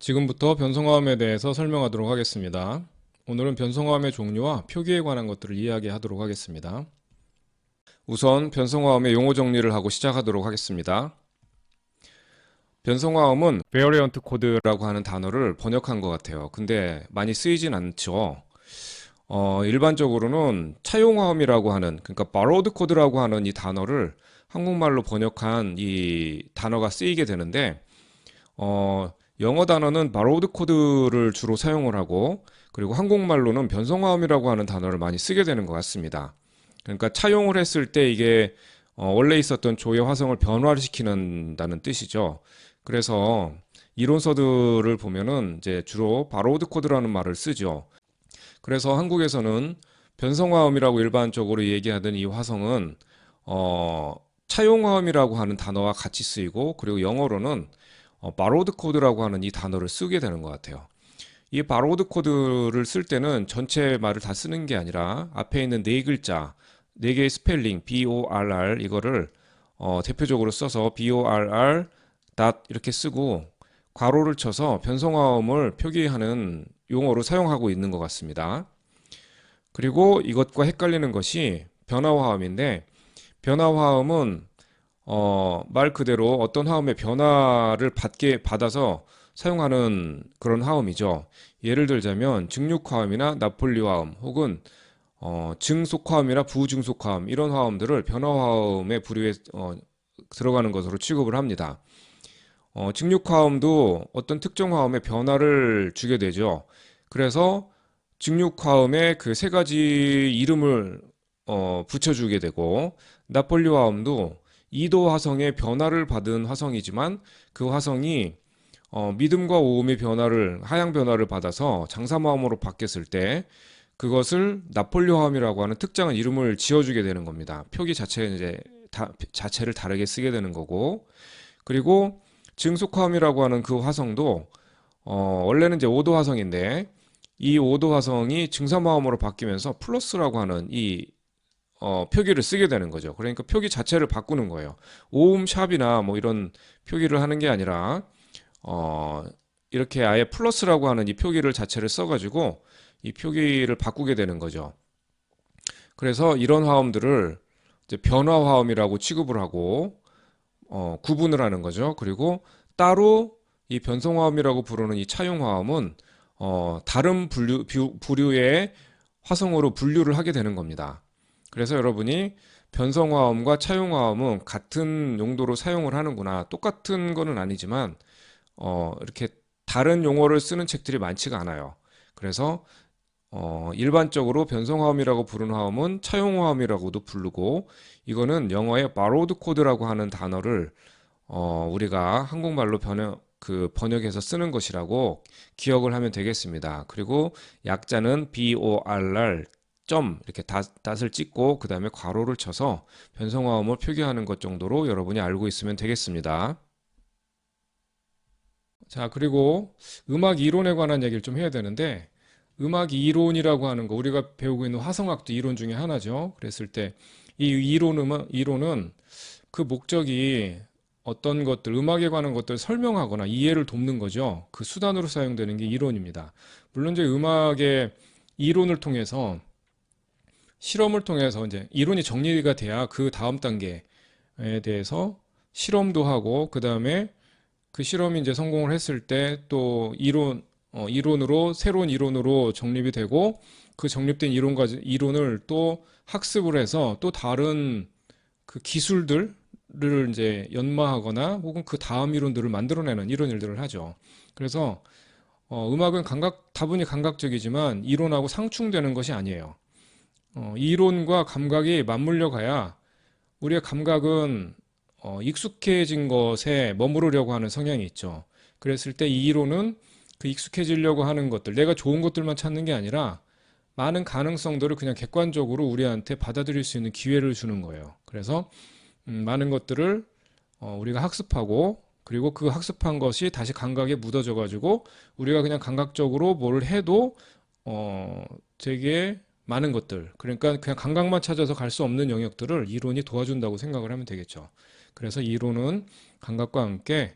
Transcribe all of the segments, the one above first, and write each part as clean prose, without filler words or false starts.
지금부터 변성화음에 대해서 설명하도록 하겠습니다. 오늘은 변성화음의 종류와 표기에 관한 것들을 이야기하도록 하겠습니다. 우선 변성화음의 용어 정리를 하고 시작하도록 하겠습니다. 변성화음은 variant code라고 하는 단어를 번역한 것 같아요. 근데 많이 쓰이진 않죠. 일반적으로는 차용화음이라고 하는, 그러니까 borrowed code라고 하는 이 단어를 한국말로 번역한 이 단어가 쓰이게 되는데, 영어 단어는 borrowed code를 주로 사용을 하고, 그리고 한국말로는 변성화음이라고 하는 단어를 많이 쓰게 되는 것 같습니다. 그러니까 차용을 했을 때 이게 원래 있었던 조의 화성을 변화를 시키는다는 뜻이죠. 그래서 이론서들을 보면은 이제 주로 borrowed code라는 말을 쓰죠. 그래서 한국에서는 변성화음이라고 일반적으로 얘기하던 이 화성은 차용화음이라고 하는 단어와 같이 쓰이고, 그리고 영어로는 바로드 코드라고 하는 이 단어를 쓰게 되는 것 같아요. 이 바로드 코드를 쓸 때는 전체 말을 다 쓰는 게 아니라 앞에 있는 네 글자, 네 개의 스펠링 BORR 이거를 대표적으로 써서 BORR 이렇게 쓰고 괄호를 쳐서 변성화음을 표기하는 용어로 사용하고 있는 것 같습니다. 그리고 이것과 헷갈리는 것이 변화화음인데, 변화화음은 말 그대로 어떤 화음의 변화를 받아서 사용하는 그런 화음이죠. 예를 들자면 증류화음이나 나폴리화음 혹은 증속화음이나 부증속화음 이런 화음들을 변화화음의 부류에 들어가는 것으로 취급을 합니다. 증류화음도 어떤 특정 화음의 변화를 주게 되죠. 그래서 증류화음에 그 세 가지 이름을 붙여주게 되고, 나폴리화음도 2도 화성의 변화를 받은 화성이지만 그 화성이 믿음과 오음의 변화를 하향 변화를 받아서 장사마음으로 바뀌었을 때 그것을 나폴리화음이라고 하는 특정한 이름을 지어주게 되는 겁니다. 표기 자체를 다르게 쓰게 되는 거고, 그리고 증속화음이라고 하는 그 화성도 원래는 이제 5도 화성인데 이 5도 화성이 증사마음으로 바뀌면서 플러스라고 하는 이 표기를 쓰게 되는 거죠. 그러니까 표기 자체를 바꾸는 거예요. 오음 샵이나 뭐 이런 표기를 하는 게 아니라 이렇게 아예 플러스라고 하는 이 표기를 자체를 써가지고 이 표기를 바꾸게 되는 거죠. 그래서 이런 화음들을 이제 변화화음이라고 취급을 하고 구분을 하는 거죠. 그리고 따로 이 변성화음이라고 부르는 이 차용화음은 다른 부류의 화성으로 분류를 하게 되는 겁니다. 그래서 여러분이 변성화음과 차용화음은 같은 용도로 사용을 하는구나. 똑같은 거는 아니지만 이렇게 다른 용어를 쓰는 책들이 많지가 않아요. 그래서 일반적으로 변성화음이라고 부르는 화음은 차용화음이라고도 부르고, 이거는 영어의 borrowed code라고 하는 단어를 우리가 한국말로 번역해서 쓰는 것이라고 기억을 하면 되겠습니다. 그리고 약자는 BORR 점 이렇게 닷을 찍고 그 다음에 괄호를 쳐서 변성화음을 표기하는 것 정도로 여러분이 알고 있으면 되겠습니다. 자, 그리고 음악 이론에 관한 얘기를 좀 해야 되는데, 음악 이론이라고 하는 거 우리가 배우고 있는 화성학도 이론 중에 하나죠. 그랬을 때 이 이론은 그 목적이 어떤 것들, 음악에 관한 것들을 설명하거나 이해를 돕는 거죠. 그 수단으로 사용되는 게 이론입니다. 물론 이제 음악의 이론을 통해서 실험을 통해서 이제 이론이 정리가 돼야 그 다음 단계에 대해서 실험도 하고, 그 다음에 그 실험이 이제 성공을 했을 때 또 이론으로 새로운 이론으로 정립이 되고, 그 정립된 이론을 또 학습을 해서 또 다른 그 기술들을 이제 연마하거나 혹은 그 다음 이론들을 만들어내는 이런 일들을 하죠. 그래서 음악은 다분히 감각적이지만 이론하고 상충되는 것이 아니에요. 이론과 감각이 맞물려 가야 우리의 감각은 익숙해진 것에 머무르려고 하는 성향이 있죠. 그랬을 때 이 이론은 그 익숙해지려고 하는 것들, 내가 좋은 것들만 찾는 게 아니라 많은 가능성들을 그냥 객관적으로 우리한테 받아들일 수 있는 기회를 주는 거예요. 그래서 많은 것들을 우리가 학습하고, 그리고 그 학습한 것이 다시 감각에 묻어져 가지고 우리가 그냥 감각적으로 뭘 해도 되게 많은 것들, 그러니까 그냥 감각만 찾아서 갈 수 없는 영역들을 이론이 도와준다고 생각을 하면 되겠죠. 그래서 이론은 감각과 함께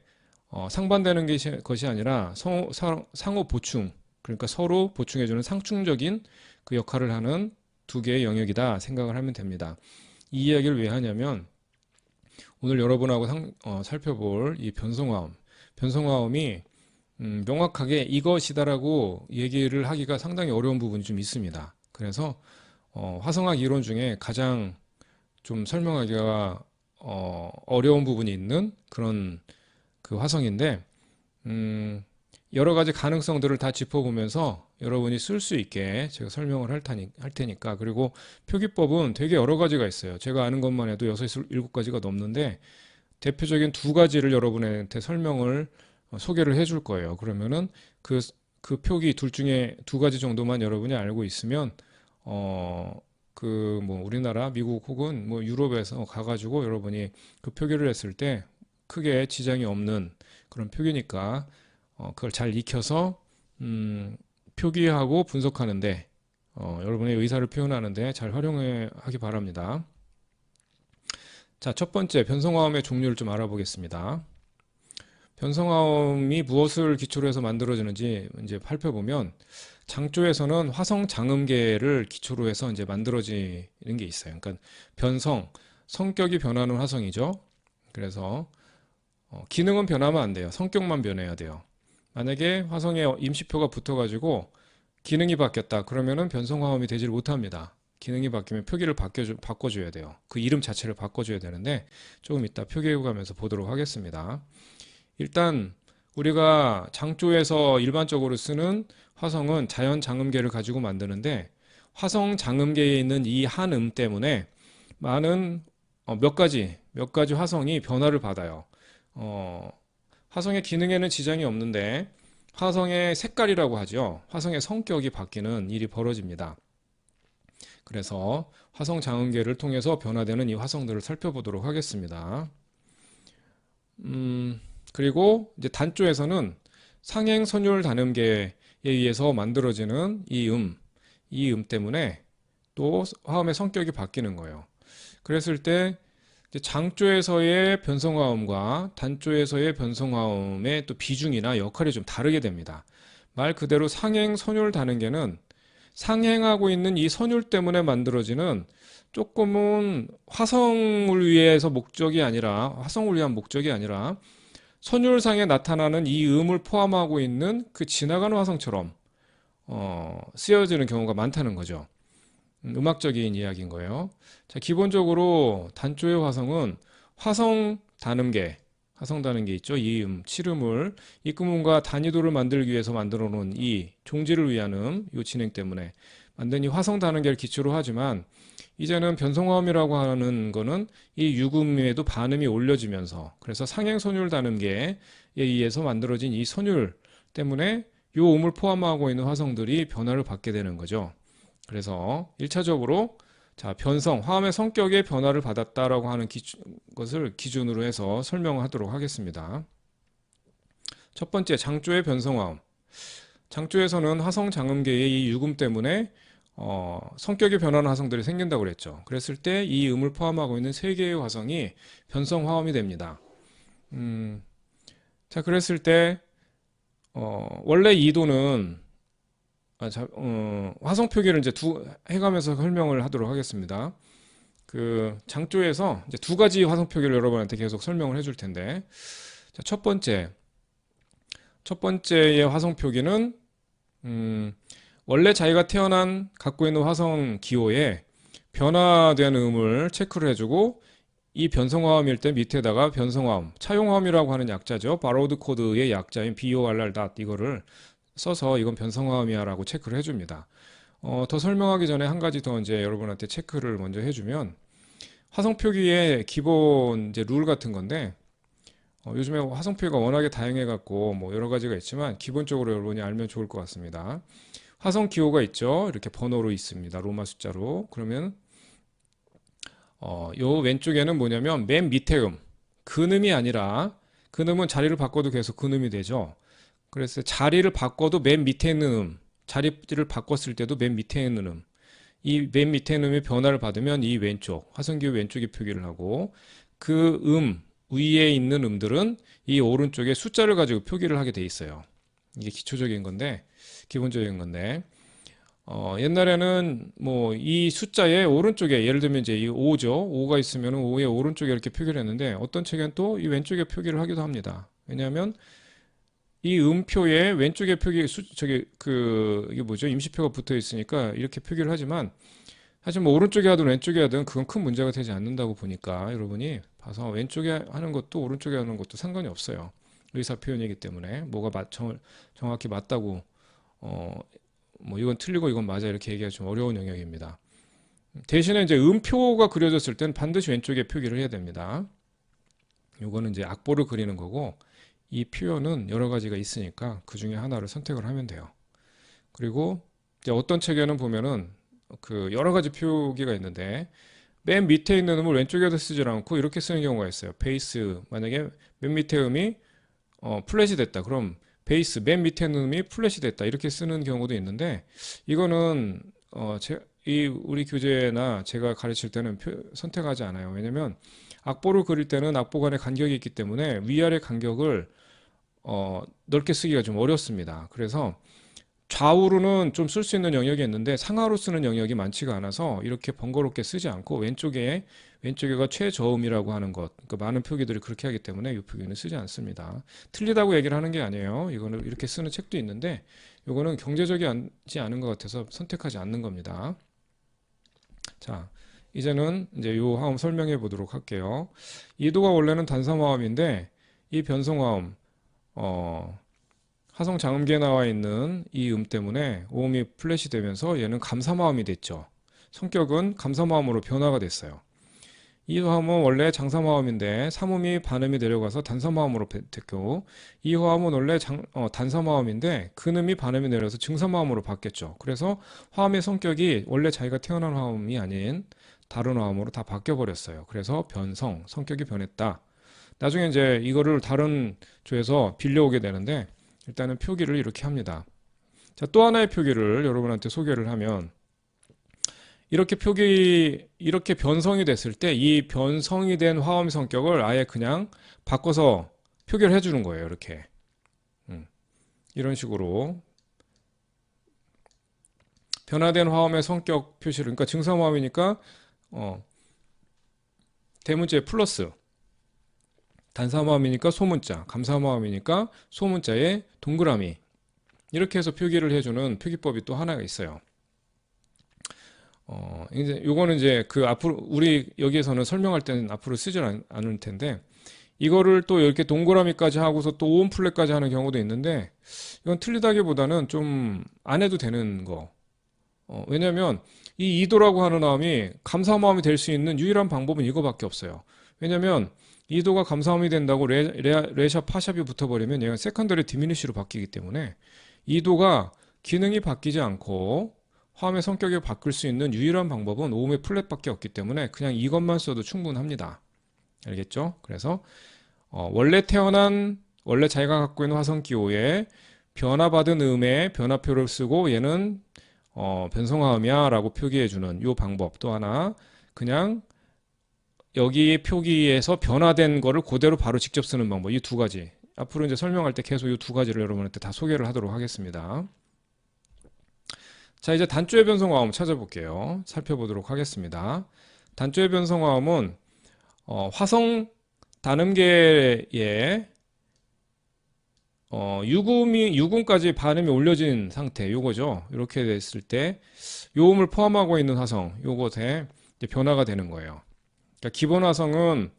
상반되는 것이 아니라 상호 보충, 그러니까 서로 보충해주는 상충적인 그 역할을 하는 두 개의 영역이다 생각을 하면 됩니다. 이 이야기를 왜 하냐면 오늘 여러분하고 살펴볼 이 변성화음이 명확하게 이것이다라고 얘기를 하기가 상당히 어려운 부분이 좀 있습니다. 그래서 화성학 이론 중에 가장 좀 설명하기가 어려운 부분이 있는 그런 그 화성인데 여러 가지 가능성들을 다 짚어보면서 여러분이 쓸 수 있게 제가 설명을 할 테니까. 그리고 표기법은 되게 여러 가지가 있어요. 제가 아는 것만 해도 6, 7가지가 넘는데 대표적인 두 가지를 여러분한테 소개를 해줄 거예요. 그러면은 그 표기 둘 중에 두 가지 정도만 여러분이 알고 있으면 그 뭐 우리나라, 미국 혹은 뭐 유럽에서 가가지고 여러분이 그 표기를 했을 때 크게 지장이 없는 그런 표기니까 그걸 잘 익혀서 표기하고 분석하는데 여러분의 의사를 표현하는데 잘 활용하기 바랍니다. 자, 첫 번째 변성화음의 종류를 좀 알아보겠습니다. 변성화음이 무엇을 기초로 해서 만들어지는지 이제 살펴보면 장조에서는 화성 장음계를 기초로 해서 이제 만들어지는 게 있어요. 그러니까 성격이 변하는 화성이죠. 그래서 기능은 변하면 안 돼요. 성격만 변해야 돼요. 만약에 화성에 임시표가 붙어가지고 기능이 바뀌었다. 그러면은 변성화음이 되질 못합니다. 기능이 바뀌면 표기를 바꿔줘야 돼요. 그 이름 자체를 바꿔줘야 되는데 조금 이따 표기해가면서 보도록 하겠습니다. 일단 우리가 장조에서 일반적으로 쓰는 화성은 자연 장음계를 가지고 만드는데 화성 장음계에 있는 이 한 음 때문에 많은 몇 가지 화성이 변화를 받아요. 화성의 기능에는 지장이 없는데 화성의 색깔이라고 하죠. 화성의 성격이 바뀌는 일이 벌어집니다. 그래서 화성 장음계를 통해서 변화되는 이 화성들을 살펴보도록 하겠습니다. 그리고 이제 단조에서는 상행 선율 단음계에 의해서 만들어지는 이 음 때문에 또 화음의 성격이 바뀌는 거예요. 그랬을 때 장조에서의 변성화음과 단조에서의 변성화음의 또 비중이나 역할이 좀 다르게 됩니다. 말 그대로 상행 선율 단음계는 상행하고 있는 이 선율 때문에 만들어지는 조금은 화성을 위한 목적이 아니라 선율상에 나타나는 이 음을 포함하고 있는 그 지나가는 화성처럼 쓰여지는 경우가 많다는 거죠. 음악적인 이야기인 거예요. 자, 기본적으로 단조의 화성은 화성 단음계 있죠. 이 칠음을 입금음과 단위도를 만들기 위해서 만들어 놓은 이 종지를 위한 이 진행 때문에 만든 이 화성 단음계를 기초로 하지만 이제는 변성화음이라고 하는 거는 이 유금에도 반음이 올려지면서 그래서 상행 선율 단음계에 의해서 만들어진 이 선율 때문에 이 음을 포함하고 있는 화성들이 변화를 받게 되는 거죠. 그래서 1차적으로 자, 화음의 성격의 변화를 받았다라고 하는 것을 기준으로 해서 설명하도록 하겠습니다. 첫 번째, 장조의 변성화음. 장조에서는 화성 장음계의 이 유금 때문에 성격이 변하는 화성들이 생긴다고 그랬죠. 그랬을 때 이 음을 포함하고 있는 세 개의 화성이 변성화음이 됩니다. 자, 그랬을 때 원래 이도는 화성 표기를 이제 해가면서 설명을 하도록 하겠습니다. 그 장조에서 이제 두 가지 화성 표기를 여러분한테 계속 설명을 해줄 텐데, 자, 첫 번째의 화성 표기는 원래 자기가 갖고 있는 화성 기호에 변화되는 음을 체크를 해주고 이 변성화음일 때 밑에다가 변성화음, 차용화음이라고 하는 약자죠. 바로드 코드의 약자인 BORR 이거를 써서 이건 변성화음이야 라고 체크를 해줍니다. 더 설명하기 전에 한 가지 더 이제 여러분한테 체크를 먼저 해주면 화성 표기의 기본 이제 룰 같은 건데 요즘에 화성 표기가 워낙에 다양해 갖고 뭐 여러 가지가 있지만 기본적으로 여러분이 알면 좋을 것 같습니다. 화성 기호가 있죠. 이렇게 번호로 있습니다. 로마 숫자로. 그러면 요 왼쪽에는 뭐냐면 맨 밑에 근음이 아니라 근음은 자리를 바꿔도 계속 근음이 되죠. 그래서 자리를 바꿔도 맨 밑에 있는 자리를 바꿨을 때도 맨 밑에 있는 이 맨 밑에 있는 음이 변화를 받으면 이 왼쪽, 화성기호 왼쪽에 표기를 하고 그 위에 있는 음들은 이 오른쪽에 숫자를 가지고 표기를 하게 돼 있어요. 이게 기초적인 건데, 기본적인 건데, 옛날에는 뭐 이 숫자의 오른쪽에 예를 들면 이제 이 5죠. 5가 있으면 5의 오른쪽에 이렇게 표기를 했는데 어떤 책엔 또 이 왼쪽에 표기를 하기도 합니다. 왜냐하면 이 음표에 왼쪽에 표기 저기 이게 뭐죠? 임시표가 붙어 있으니까 이렇게 표기를 하지만 사실 뭐 오른쪽에 하든 왼쪽에 하든 그건 큰 문제가 되지 않는다고 보니까 여러분이 봐서 왼쪽에 하는 것도 오른쪽에 하는 것도 상관이 없어요. 의사 표현이기 때문에 뭐가 정확히 맞다고 어, 뭐 이건 틀리고 이건 맞아 이렇게 얘기하기 좀 어려운 영역입니다. 대신에 이제 음표가 그려졌을 땐 반드시 왼쪽에 표기를 해야 됩니다. 요거는 이제 악보를 그리는 거고 이 표현은 여러 가지가 있으니까 그 중에 하나를 선택을 하면 돼요. 그리고 이제 어떤 책에는 보면은 그 여러 가지 표기가 있는데 맨 밑에 있는 음을 왼쪽에다 쓰지 않고 이렇게 쓰는 경우가 있어요. 베이스 만약에 맨 밑에 음이 플랫이 됐다. 그럼 베이스 맨 밑에 있는 음이 플랫이 됐다. 이렇게 쓰는 경우도 있는데 이거는 이 우리 교재나 제가 가르칠 때는 선택하지 않아요. 왜냐면 악보를 그릴 때는 악보 간의 간격이 있기 때문에 위아래 간격을 넓게 쓰기가 좀 어렵습니다. 그래서 좌우로는 좀 쓸 수 있는 영역이 있는데 상하로 쓰는 영역이 많지가 않아서 이렇게 번거롭게 쓰지 않고 왼쪽에가 최저음이라고 하는 것, 그러니까 많은 표기들이 그렇게 하기 때문에 이 표기는 쓰지 않습니다. 틀리다고 얘기를 하는 게 아니에요. 이거는 이렇게 쓰는 책도 있는데 이거는 경제적이지 않은 것 같아서 선택하지 않는 겁니다. 자, 이제는 이제 요 화음 설명해 보도록 할게요. 이도가 원래는 단삼화음인데 이 변성화음 화성 장음기에 나와 있는 이 음 때문에 오음이 플랫이 되면서 얘는 감삼화음이 됐죠. 성격은 감삼화음으로 변화가 됐어요. 이 화음은 원래 장삼화음인데 삼음이 반음이 내려가서 단삼화음으로 됐고 이 화음은 원래 단삼화음인데 근음이 반음이 내려서 증삼화음으로 바뀌었죠. 그래서 화음의 성격이 원래 자기가 태어난 화음이 아닌 다른 화음으로 다 바뀌어 버렸어요. 그래서 성격이 변했다. 나중에 이제 이거를 다른 조에서 빌려오게 되는데 일단은 표기를 이렇게 합니다. 자, 또 하나의 표기를 여러분한테 소개를 하면 이렇게 변성이 됐을 때 이 변성이 된 화음 성격을 아예 그냥 바꿔서 표기를 해주는 거예요. 이렇게. 이런 식으로 변화된 화음의 성격 표시를, 그러니까 증sam화음이니까 대문자에 플러스, 단삼화음이니까 소문자, 감삼화음이니까 소문자에 동그라미, 이렇게 해서 표기를 해주는 표기법이 또 하나가 있어요. 이제 요거는 이제 그 앞으로 우리 여기에서는 설명할 때는 앞으로 쓰지 않을 텐데 이거를 또 이렇게 동그라미까지 하고서 또 오음 플랫까지 하는 경우도 있는데 이건 틀리다기보다는 좀 안 해도 되는 거. 왜냐면 이 이도라고 하는 화음이 감사화음이 될 수 있는 유일한 방법은 이거밖에 없어요. 왜냐면 이도가 감사화음이 된다고 레샵 파샵이 붙어버리면 얘가 세컨더리 디미니쉬로 바뀌기 때문에 이도가 기능이 바뀌지 않고 화음의 성격이 바뀔 수 있는 유일한 방법은 오음의 플랫밖에 없기 때문에 그냥 이것만 써도 충분합니다. 알겠죠? 그래서 원래 자기가 갖고 있는 화성기호에 변화받은 음의 변화표를 쓰고 얘는 변성화음이야 라고 표기해주는 이 방법. 또 하나 그냥 여기 표기에서 변화된 거를 그대로 바로 직접 쓰는 방법. 이 두 가지. 앞으로 이제 설명할 때 계속 이 두 가지를 여러분한테 다 소개를 하도록 하겠습니다. 자, 이제 단조의 변성화음 찾아볼게요. 살펴보도록 하겠습니다. 단조의 변성화음은 화성 단음계에 유금까지 반음이 올려진 상태, 요거죠. 이렇게 됐을 때 요음을 포함하고 있는 화성, 요것에 이제 변화가 되는 거예요. 그러니까 기본 화성은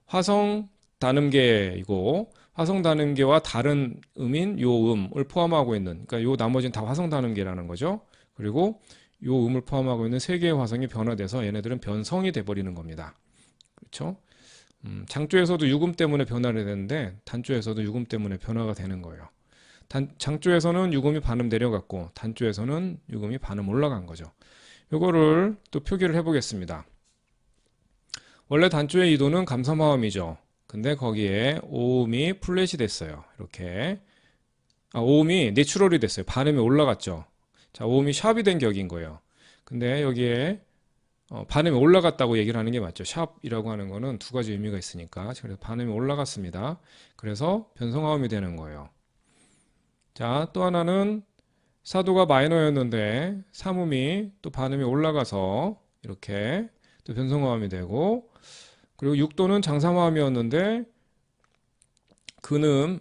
화성 단음계이고 화성 단음계와 다른 음인 요 음을 포함하고 있는, 그러니까 요 나머지는 다 화성 단음계라는 거죠. 그리고 요 음을 포함하고 있는 세 개의 화성이 변화돼서 얘네들은 변성이 돼버리는 겁니다. 그렇죠? 장조에서도 유금 때문에 변화를 되는데 단조에서도 유금 때문에 변화가 되는 거예요. 장조에서는 유금이 반음 내려갔고 단조에서는 유금이 반음 올라간 거죠. 이거를 또 표기를 해보겠습니다. 원래 단조의 이도는 감삼화음이죠. 근데 거기에 오음이 플랫이 됐어요. 이렇게 오음이 내추럴이 됐어요. 반음이 올라갔죠. 자, 오음이 샵이 된 격인 거예요. 근데 여기에 반음이 올라갔다고 얘기를 하는 게 맞죠. 샵이라고 하는 거는 두 가지 의미가 있으니까. 그래서 반음이 올라갔습니다. 그래서 변성화음이 되는 거예요. 자, 또 하나는 사도가 마이너였는데 삼음이 또 반음이 올라가서 이렇게 또 변성화음이 되고, 그리고 육도는 장삼화음이었는데 근음이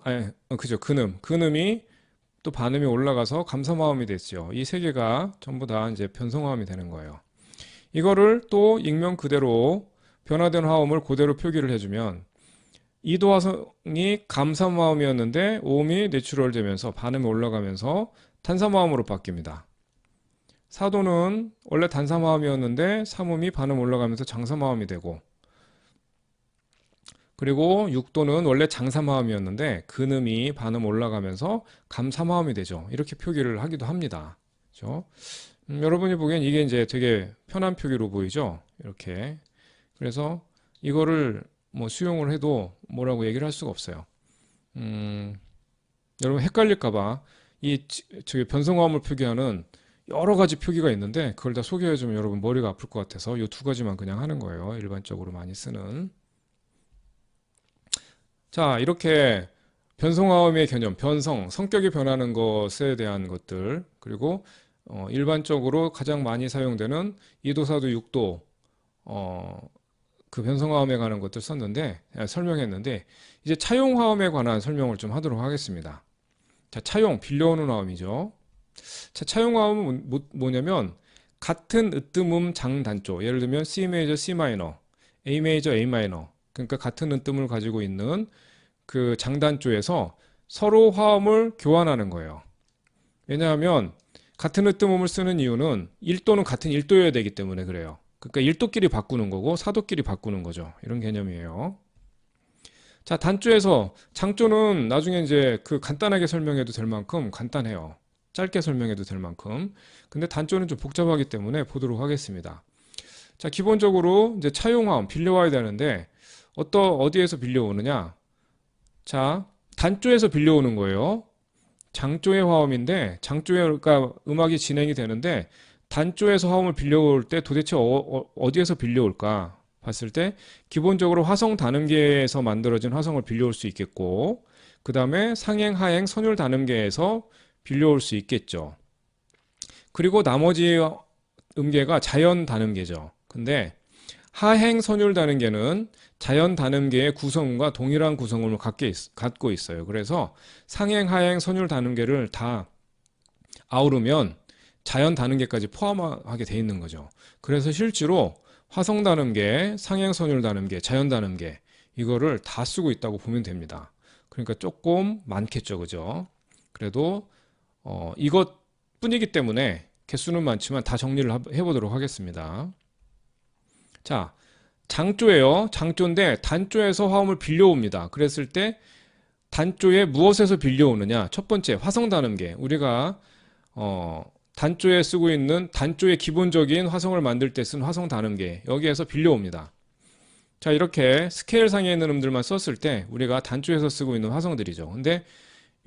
또 반음이 올라가서 감삼화음이 됐죠. 이 세 개가 전부 다 이제 변성화음이 되는 거예요. 이거를 또 익명 그대로 변화된 화음을 그대로 표기를 해주면 이도 화성이 감삼화음이었는데 오음이 내추럴 되면서 반음이 올라가면서 탄삼화음으로 바뀝니다. 사도는 원래 단삼화음이었는데 삼음이 반음 올라가면서 장삼화음이 되고, 그리고 육도는 원래 장삼화음이었는데 근음이 반음 올라가면서 감삼화음이 되죠. 이렇게 표기를 하기도 합니다. 그렇죠? 여러분이 보기엔 이게 이제 되게 편한 표기로 보이죠? 이렇게. 그래서 이거를 뭐 수용을 해도 뭐라고 얘기를 할 수가 없어요. 여러분 헷갈릴까봐 저기 변성화음을 표기하는 여러 가지 표기가 있는데 그걸 다 소개해주면 여러분 머리가 아플 것 같아서 이 두 가지만 그냥 하는 거예요. 일반적으로 많이 쓰는. 자, 이렇게 변성화음의 개념, 성격이 변하는 것에 대한 것들, 그리고 일반적으로 가장 많이 사용되는 2도, 4도, 6도 그 변성화음에 관한 것들 설명했는데 이제 차용화음에 관한 설명을 좀 하도록 하겠습니다. 자, 빌려오는 화음이죠. 자, 차용화음은 뭐냐면 같은 으뜸음 장단조, 예를 들면 C 메이저, C 마이너, A 메이저, A 마이너, 그러니까 같은 으뜸을 가지고 있는 그 장단조에서 서로 화음을 교환하는 거예요. 왜냐하면 같은 으뜸음을 쓰는 이유는 1도는 같은 1도여야 되기 때문에 그래요. 그러니까 1도끼리 바꾸는 거고 4도끼리 바꾸는 거죠. 이런 개념이에요. 자, 장조는 나중에 이제 그 간단하게 설명해도 될 만큼 간단해요. 짧게 설명해도 될 만큼. 근데 단조는 좀 복잡하기 때문에 보도록 하겠습니다. 자, 기본적으로 이제 차용화음 빌려와야 되는데 어디에서 빌려오느냐? 자, 단조에서 빌려오는 거예요. 장조의 화음인데 그러니까 음악이 진행이 되는데 단조에서 화음을 빌려올 때 도대체 어디에서 빌려올까 봤을 때 기본적으로 화성 단음계에서 만들어진 화성을 빌려올 수 있겠고, 그 다음에 상행, 하행, 선율 단음계에서 빌려올 수 있겠죠. 그리고 나머지 음계가 자연 단음계죠. 근데 하행, 선율 단음계는 자연 단음계의 구성음과 동일한 구성음을 갖고 있어요. 그래서 상행, 하행, 선율 단음계를 다 아우르면 자연 단음계까지 포함하게 돼 있는 거죠. 그래서 실제로 화성 단음계, 상행, 선율 단음계, 자연 단음계 이거를 다 쓰고 있다고 보면 됩니다. 그러니까 조금 많겠죠, 그죠? 그래도 이것뿐이기 때문에 개수는 많지만 다 정리를 해보도록 하겠습니다. 자, 장조예요. 장조인데 단조에서 화음을 빌려옵니다. 그랬을 때 단조에 무엇에서 빌려오느냐? 첫 번째 화성 단음계. 우리가 단조에 쓰고 있는 단조의 기본적인 화성을 만들 때 쓴 화성 단음계. 여기에서 빌려옵니다. 자, 이렇게 스케일상에 있는 음들만 썼을 때 우리가 단조에서 쓰고 있는 화성들이죠. 근데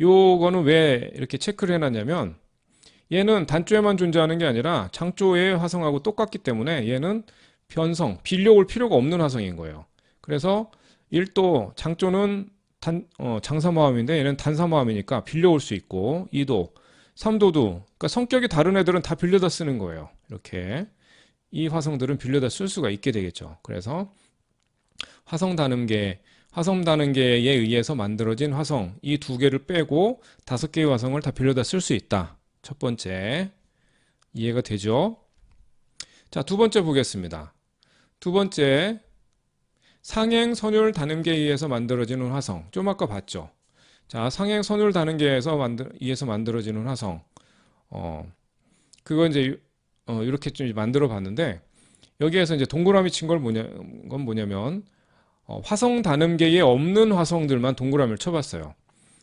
요거는 왜 이렇게 체크를 해놨냐면 얘는 단조에만 존재하는 게 아니라 장조의 화성하고 똑같기 때문에 얘는 빌려올 필요가 없는 화성인 거예요. 그래서 1도 장조는 장삼화음인데 얘는 단삼화음이니까 빌려올 수 있고 2도, 3도도 그러니까 성격이 다른 애들은 다 빌려다 쓰는 거예요. 이렇게 이 화성들은 빌려다 쓸 수가 있게 되겠죠. 그래서 화성 단음계에 의해서 만들어진 화성 이 두 개를 빼고 5개의 화성을 다 빌려다 쓸 수 있다. 첫 번째 이해가 되죠? 자, 두 번째 보겠습니다. 두 번째 상행 선율 단음계에 의해서 만들어지는 화성. 좀 아까 봤죠? 자, 상행 선율 단음계에서 의해서 만들어지는 화성. 그거 이제 이렇게 좀 만들어 봤는데 여기에서 이제 동그라미 친 건 뭐냐면 화성 단음계에 없는 화성들만 동그라미를 쳐봤어요.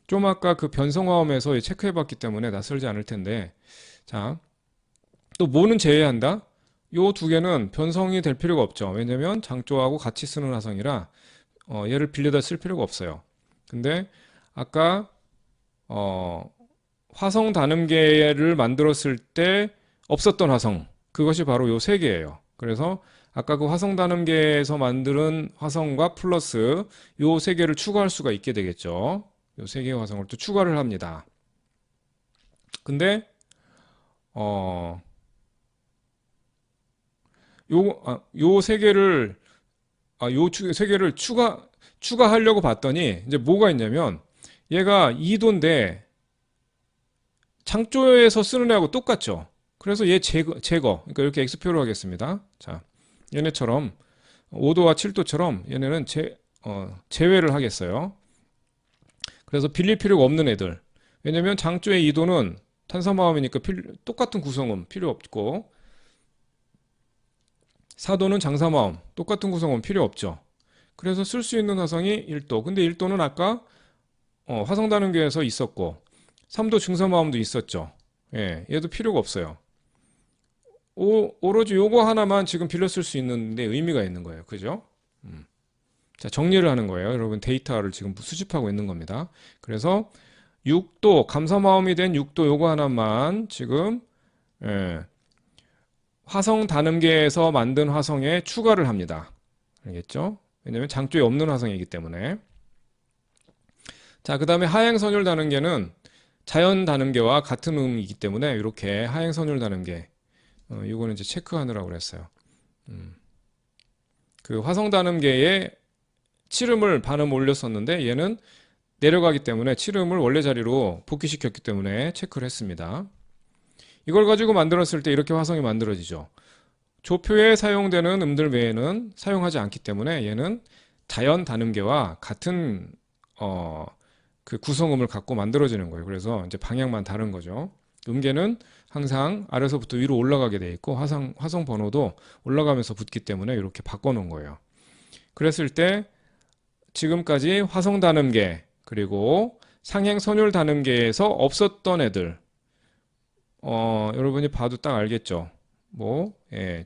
좀 아까 그 변성화음에서 체크해 봤기 때문에 낯설지 않을 텐데, 자, 또 뭐는 제외한다? 요 두 개는 변성이 될 필요가 없죠. 왜냐면 장조하고 같이 쓰는 화성이라 얘를 빌려다 쓸 필요가 없어요. 근데 아까 화성 단음계를 만들었을 때 없었던 화성, 그것이 바로 요 세 개예요. 그래서 아까 그 화성 다름계에서 만드는 화성과 플러스 요 세 개를 추가할 수가 있게 되겠죠. 요 세 개의 화성을 또 추가를 합니다. 근데 어, 요 세 개를 요 세 개를 추가하려고 봤더니 이제 뭐가 있냐면 얘가 2도인데 창조에서 쓰는 애하고 똑같죠. 그래서 얘 제거. 그러니까 이렇게 X표로 하겠습니다. 자, 얘네처럼 5도와 7도처럼 얘네는 제외를 하겠어요. 그래서 빌릴 필요가 없는 애들. 왜냐면 장조의 2도는 탄산화음이니까 똑같은 구성은 필요 없고 4도는 장사마음 똑같은 구성은 필요 없죠. 그래서 쓸 수 있는 화성이 1도. 근데 1도는 아까 화성 다름계에서 있었고 3도 중사마음도 있었죠. 예, 얘도 필요가 없어요. 오로지 요거 하나만 지금 빌려 쓸 수 있는데 의미가 있는 거예요. 그죠? 자, 정리를 하는 거예요. 여러분 데이터를 지금 수집하고 있는 겁니다. 그래서 6도, 감사마음이 된 6도 요거 하나만 지금 예, 화성 다름계에서 만든 화성에 추가를 합니다. 알겠죠? 왜냐면 장조에 없는 화성이기 때문에. 자, 그 다음에 하행선율 다름계는 자연 다름계와 같은 음이기 때문에 이렇게 하행선율 다름계 이거는 이제 체크하느라고 그랬어요. 그 화성 다름계에 칠음을 반음 올렸었는데 얘는 내려가기 때문에 칠음을 원래 자리로 복귀시켰기 때문에 체크를 했습니다. 이걸 가지고 만들었을 때 이렇게 화성이 만들어지죠. 조표에 사용되는 음들 외에는 사용하지 않기 때문에 얘는 자연 다름계와 같은 그 구성음을 갖고 만들어지는 거예요. 그래서 이제 방향만 다른 거죠. 음계는 항상 아래서부터 위로 올라가게 돼 있고 화성 번호도 올라가면서 붙기 때문에 이렇게 바꿔놓은 거예요. 그랬을 때 지금까지 화성 다름계 그리고 상행 선율 다름계에서 없었던 애들 여러분이 봐도 딱 알겠죠. 뭐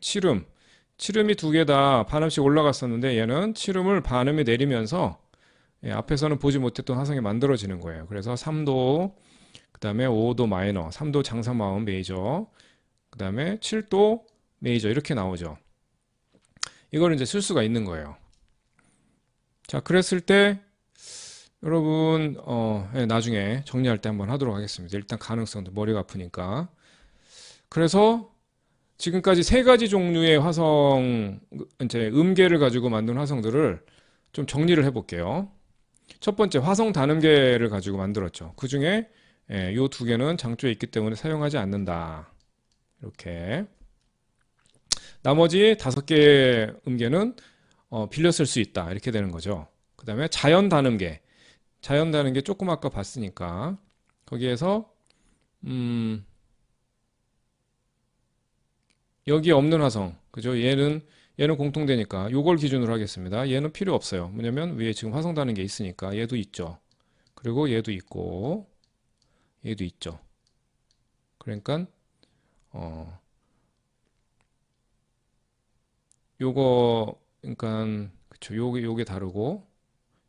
칠음이 두 개 다 반음씩 올라갔었는데 얘는 칠음을 반음이 내리면서 앞에서는 보지 못했던 화성이 만들어지는 거예요. 그래서 3도 그 다음에 5도 마이너 3도 장사마음 메이저 그 다음에 7도 메이저 이렇게 나오죠. 이걸 이제 쓸 수가 있는 거예요. 자, 그랬을 때 여러분 나중에 정리할 때 한번 하도록 하겠습니다. 일단 가능성도 머리가 아프니까. 그래서 지금까지 세 가지 종류의 화성 이제 음계를 가지고 만든 화성들을 좀 정리를 해볼게요. 첫 번째 화성 다름계를 가지고 만들었죠. 그 중에 요 두 개는 장조에 있기 때문에 사용하지 않는다. 이렇게 나머지 5개의 음계는 빌려 쓸 수 있다. 이렇게 되는 거죠. 그 다음에 자연 다름계 조금 아까 봤으니까 거기에서 여기에 없는 화성 그죠? 얘는 공통되니까 요걸 기준으로 하겠습니다. 얘는 필요 없어요. 뭐냐면 위에 지금 화성 다름계 있으니까 얘도 있죠. 그리고 얘도 있고 얘도 있죠. 그러니까 요거 그러니까 그쵸. 요게 다르고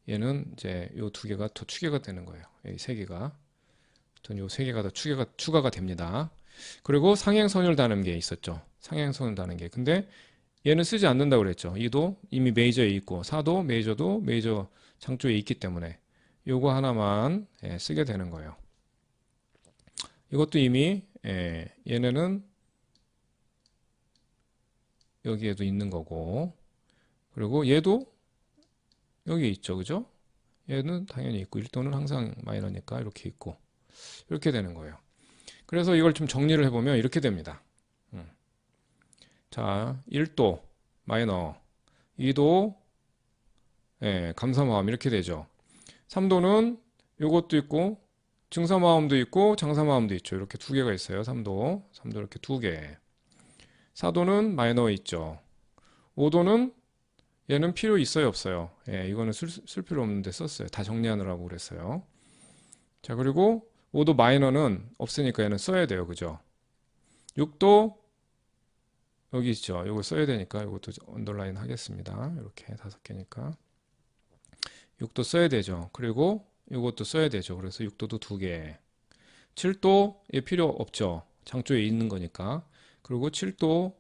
얘는 이제 요 두 개가 더 추가가 되는 거예요. 이 세 개가 요 세 개가 더 추가가 됩니다. 그리고 상행선율 다름계 있었죠. 상행선율 다름계. 근데 얘는 쓰지 않는다고 그랬죠. 2도 이미 메이저에 있고 4도 메이저도 메이저 장조에 있기 때문에 요거 하나만 쓰게 되는 거예요. 이것도 이미 얘네는 여기에도 있는 거고 그리고 얘도 여기 있죠. 그죠? 얘는 당연히 있고 1도는 항상 마이너니까 이렇게 있고 이렇게 되는 거예요. 그래서 이걸 좀 정리를 해보면 이렇게 됩니다. 자, 1도 마이너 2도 감사마음 이렇게 되죠. 3도는 요것도 있고 증사마음도 있고 장사마음도 있죠. 이렇게 두 개가 있어요. 3도 이렇게 두 개. 4도는 마이너 있죠. 5도는 얘는 필요 있어요 없어요? 이거는 쓸 필요 없는데 썼어요. 다 정리하느라고 그랬어요. 자, 그리고 5도 마이너는 없으니까 얘는 써야 돼요. 그죠? 6도 여기 있죠. 이거 써야 되니까 이것도 언더라인 하겠습니다. 이렇게 5개니까 6도 써야 되죠. 그리고 이것도 써야 되죠. 그래서 6도도 2개. 7도 얘 필요 없죠. 장조에 있는 거니까. 그리고 7도